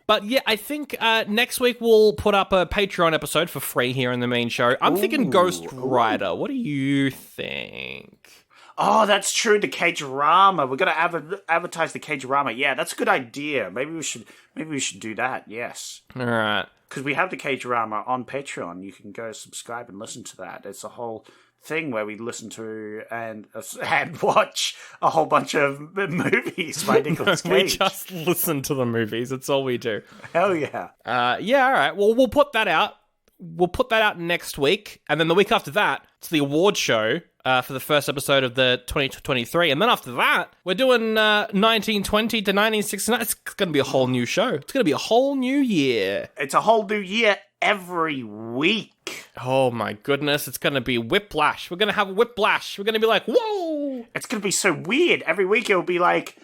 But yeah, I think next week we'll put up a Patreon episode for free here in the main show. I'm thinking Ghost Rider. What do you think? Oh, that's true. The Cage-rama. We're going to advertise the Cage-rama. Yeah, that's a good idea. Maybe we should do that. Yes. All right. Because we have the Cage-rama on Patreon. You can go subscribe and listen to that. It's a whole thing where we listen to and watch a whole bunch of movies by Nicolas Cage. We just listen to the movies. That's all we do. Hell yeah. Yeah, all right. Well, we'll put that out. We'll put that out next week. And then the week after that, it's the award show for the first episode of the 2023. And then after that, we're doing 1920 to 1969. It's going to be a whole new show. It's going to be a whole new year. It's a whole new year every week. Oh my goodness. It's going to be whiplash. We're going to have whiplash. We're going to be like, whoa. It's going to be so weird. Every week it'll be like,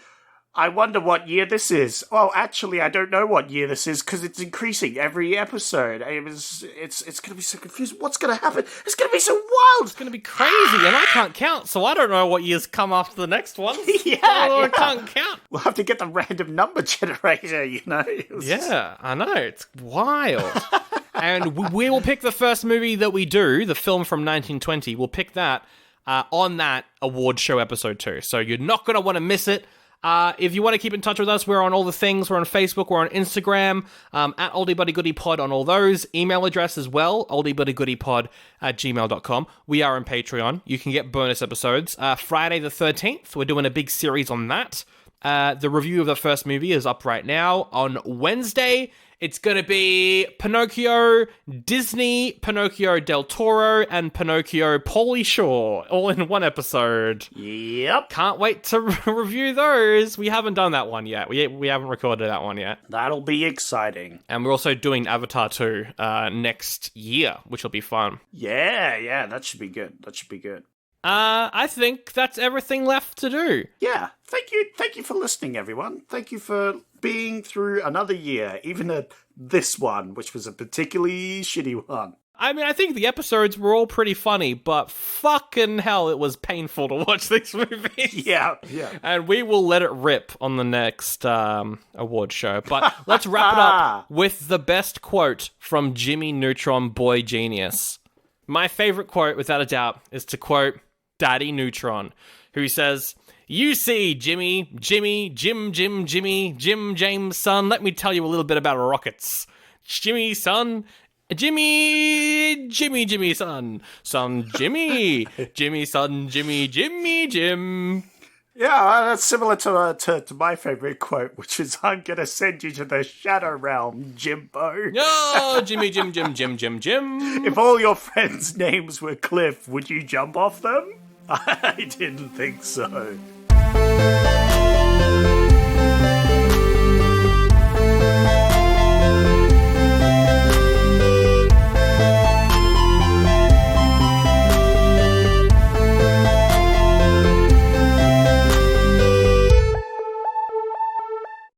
I wonder what year this is. Well, actually, I don't know what year this is because it's increasing every episode. It's going to be so confusing. What's going to happen? It's going to be so wild. It's going to be crazy, and I can't count, so I don't know what years come after the next one. I can't count. We'll have to get the random number generator, you know? Yeah, I know. It's wild. And we will pick the first movie that we do, the film from 1920. We'll pick that on that award show episode too. So you're not going to want to miss it. If you want to keep in touch with us, we're on all the things. We're on Facebook, we're on Instagram, at oldiebuddygoodypod on all those. Email address as well, oldiebuddygoodypod@gmail.com. We are on Patreon. You can get bonus episodes. Friday the 13th, we're doing a big series on that. The review of the first movie is up right now. On Wednesday, it's going to be Pinocchio, Disney, Pinocchio del Toro, and Pinocchio Pauly Shore, all in one episode. Yep. Can't wait to review those. We haven't done that one yet. We haven't recorded that one yet. That'll be exciting. And we're also doing Avatar 2 next year, which will be fun. Yeah, that should be good. I think that's everything left to do. Yeah, thank you for listening, everyone. Thank you for being through another year, even this one, which was a particularly shitty one. I mean, I think the episodes were all pretty funny, but fucking hell, it was painful to watch these movies. Yeah. And we will let it rip on the next award show. But let's wrap it up with the best quote from Jimmy Neutron, Boy Genius. My favorite quote, without a doubt, is to quote Daddy Neutron, who says, "You see, Jim, James, son, let me tell you a little bit about rockets. Jimmy, son, Jimmy, son, Jimmy, Jimmy, son, Jim. Yeah, that's similar to my favorite quote, which is, I'm going to send you to the Shadow Realm, Jimbo. Oh, Jimmy, Jim. If all your friends' names were Cliff, would you jump off them? I didn't think so.